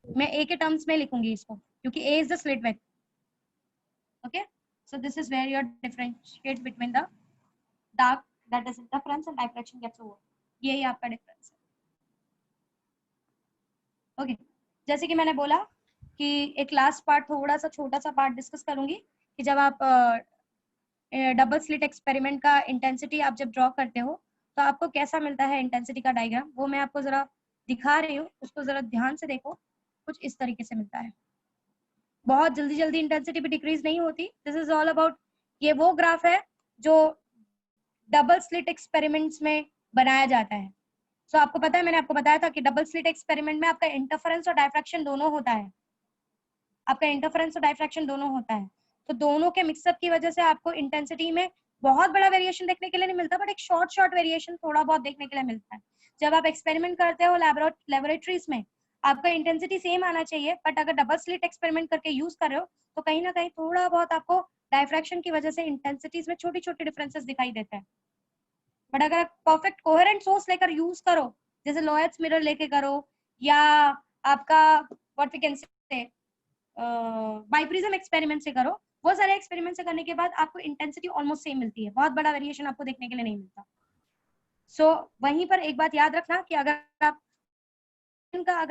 मैं ए के टर्म्स में लिखूंगी इसको क्योंकि a is the slit vector. Okay, so this is where you differentiate between the dark, that is interference, and diffraction gets over. यही आपका डिफरेंस है। ओके, जैसे कि मैंने बोला कि एक लास्ट पार्ट, थोड़ा सा छोटा सा पार्ट डिस्कस करूंगी कि जब आप डबल स्लिट एक्सपेरिमेंट का इंटेंसिटी आप जब ड्रॉ करते हो तो आपको कैसा मिलता है इंटेंसिटी का डायग्राम, वो मैं आपको जरा दिखा रही हूँ, उसको जरा ध्यान से देखो। कुछ इस तरीके से मिलता है, बहुत जल्दी जल्दी इंटेंसिटी भी डिक्रीज नहीं होती। दिस इज ऑल अबाउट, ये वो ग्राफ है जो डबल स्लिट एक्सपेरिमेंट्स में बनाया जाता है। सो आपको पता है, मैंने आपको बताया था कि डबल स्लिट एक्सपेरिमेंट में आपका इंटरफेरेंस और डायफ्रैक्शन दोनों होता है, आपका इंटरफेरेंस और डायफ्रैक्शन दोनों होता है। तो दोनों के मिक्सअप की वजह से आपको इंटेंसिटी में बहुत बड़ा वेरिएशन देखने के लिए नहीं मिलता, बट एक शॉर्ट वेरिएशन थोड़ा बहुत देखने के लिए मिलता है। जब आप एक्सपेरिमेंट करते हो लेबोरेटरीज में, आपका इंटेंसिटी सेम आना चाहिए, बट अगर डबल स्लिट एक्सपेरिमेंट करके यूज कर रहे हो तो कहीं ना कहीं थोड़ा बहुत आपको डायफ्रैक्शन की वजह से इंटेंसिटीज में छोटी छोटी डिफरेंसेस दिखाई देते हैं। बट अगर परफेक्ट कोहेरेंट सोर्स लेकर यूज करो, जैसे लोएट्स मिरर लेके करो, या आपका what we can say biprism experiment से करो, वो सारे एक्सपेरिमेंट से करने के बाद आपको इंटेंसिटी ऑलमोस्ट सेम मिलती है, बहुत बड़ा वेरिएशन आपको देखने के लिए नहीं मिलता। सो वहीं पर एक बात याद रखना कि अगर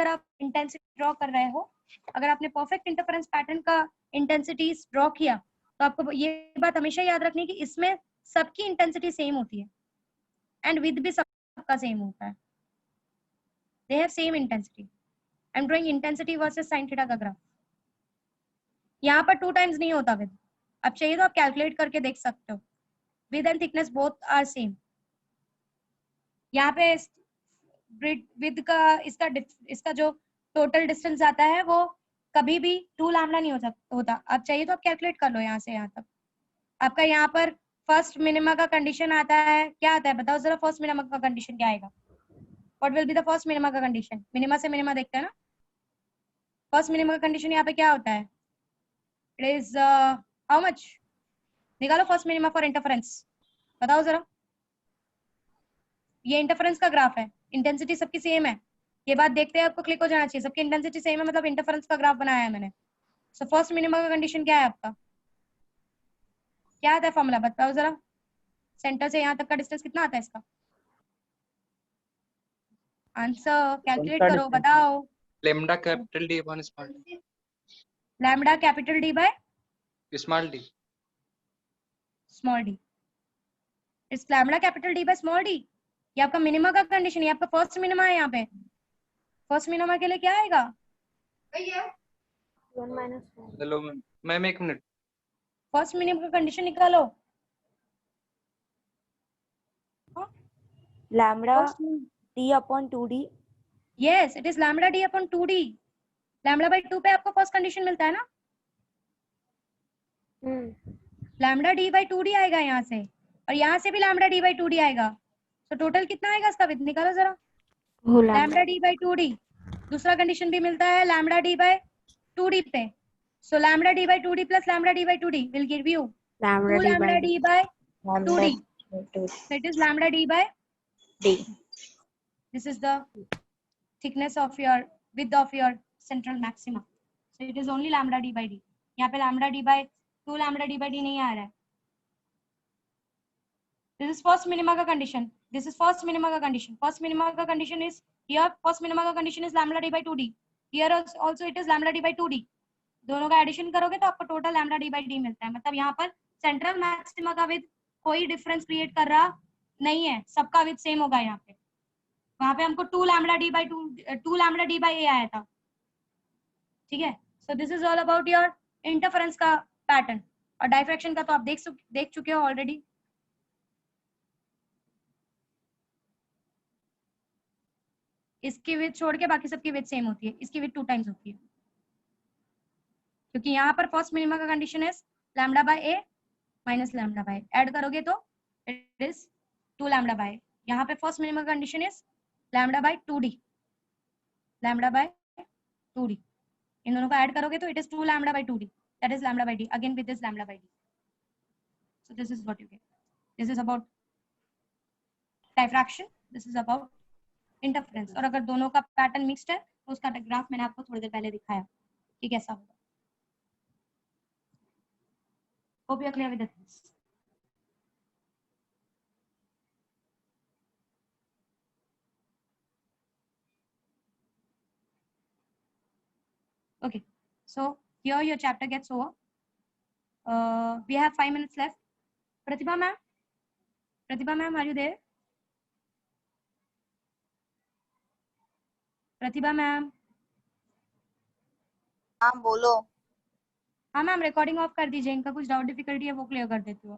आप इंटेंसिटी ड्रॉ कर रहे हो, अगर आपने परफेक्ट इंटरफेरेंस पैटर्न का इंटेंसिटी ड्रॉ किया, तो आपको ये बात हमेशा याद रखनी कि इसमें सबकी इंटेंसिटी सेम होती है एंड विद भी सबका सेम होता है, they have same intensity. I am drawing intensity versus sine theta का ग्राफ। यहाँ पर 2 टाइम्स नहीं होता विद, अब चाहिए तो आप कैलकुलेट करके देख सकते हो, width and thickness both are same. यहाँ पे विद का इसका जो टोटल डिस्टेंस आता है वो कभी भी 2 लैम्डा नहीं होता। आप चाहिए तो आप कैलकुलेट कर लो यहाँ से यहाँ तक। आपका यहाँ पर फर्स्ट मिनिमा का कंडीशन आता है, क्या आता है बताओ जरा, फर्स्ट मिनिमा का कंडीशन क्या आएगा? What will be the first minima का कंडीशन? मिनिमा से मिनिमा देखते हैं ना, फर्स्ट मिनिमा का कंडीशन यहाँ पे क्या होता है? It is how much? निकालो फर्स्ट मिनिमा फॉर इंटरफेरेंस, बताओ जरा। ये इंटरफेरेंस का ग्राफ है, इंटेंसिटी सबकी सेम है, ये बात देखते हैं आपको क्लिक हो जाना चाहिए, सबकी इंटेंसिटी सेम है मतलब इंटरफेरेंस का ग्राफ बनाया है मैंने। सो फर्स्ट मिनिमा का कंडीशन क्या है आपका? क्या आता है फॉर्मूला बताओ जरा, सेंटर से यहाँ तक का डिस्टेंस कितना आता है इसका? आंसर कैलकुलेट करो, बताओ। lambda capital D upon small d, lambda capital D by small d, small d, it's lambda capital D by small d. ये आपका मिनिमा का कंडीशन, ये आपका फर्स्ट मिनिमा है। यहाँ पे फर्स्ट मिनिमा के लिए क्या आएगा? 1 minus 1. हेलो मैम एक मिनट, फर्स्ट मिनिमा का कंडीशन निकालो। Lambda D upon 2d। Yes, it is lambda D upon 2d। Lambda by 2 पे आपको फर्स्ट कंडीशन मिलता है ना, लैम्डा डी बाय 2d आएगा यहाँ से, और यहाँ से भी लैम्डा डी बाय 2d आएगा। तो टोटल कितना आएगा इसका विद, निकालो जरा। लैम्डा डी बाय 2d, दूसरा कंडीशन भी मिलता है लैम्डा डी बाय 2d पे। So lambda D by 2d plus lambda D by 2d will give you 2 lambda D by 2d। So it is lambda d by D. this is the thickness of your width of your central maxima. So it is only lambda d by d. यहाँ पे lambda d by 2 lambda d by d नहीं आ रहा है। This is first minima का condition. This is first minima का condition. First minima का condition is here. First minima का condition is lambda d by 2d. Here also it is lambda d by 2d. दोनों का addition करोगे तो आपको total lambda d by d मिलता है। मतलब यहाँ पर सेंट्रल मैक्सिमा का विद कोई डिफरेंस क्रिएट कर रहा नहीं है, सबका विद सेम होगा। यहाँ पे वहां पे हमको 2 lambda D by 2 lambda D by a आया था, ठीक है। So this is all about your interference का पैटर्न, और डायफ्रैक्शन का तो आप देख चुके हो ऑलरेडी। इसकी विद छोड़ के बाकी सबकी विद सेम होती है, इसकी विद 2 टाइम्स होती है। क्योंकि यहाँ पर फर्स्ट मिनिमा का कंडीशन है lambda by A minus lambda bye, add करोगे तो इट इज 2 लैम्डा बाय। यहाँ पे फर्स्ट मिनिमा का condition is lambda bye 2d, lambda by 2d, इन दोनों को ऐड करोगे तो it is 2 lambda bye 2d, that is lambda bye d again with this lambda by d। So this is what you get, this is about diffraction, this is about interference. और अगर दोनों का pattern mixed है तो उसका graph मैंने आपको थोड़ी देर पहले दिखाया कि कैसा होगा। Hope you are clear with this. Okay, so here your chapter gets over. We have 5 minutes left. Pratibha ma'am, are you there? Pratibha ma'am. हाँ बोलो। हाँ मैम, रिकॉर्डिंग ऑफ कर दीजिए, इनका कुछ डाउट डिफिकल्टी है वो क्लियर कर देती हूँ।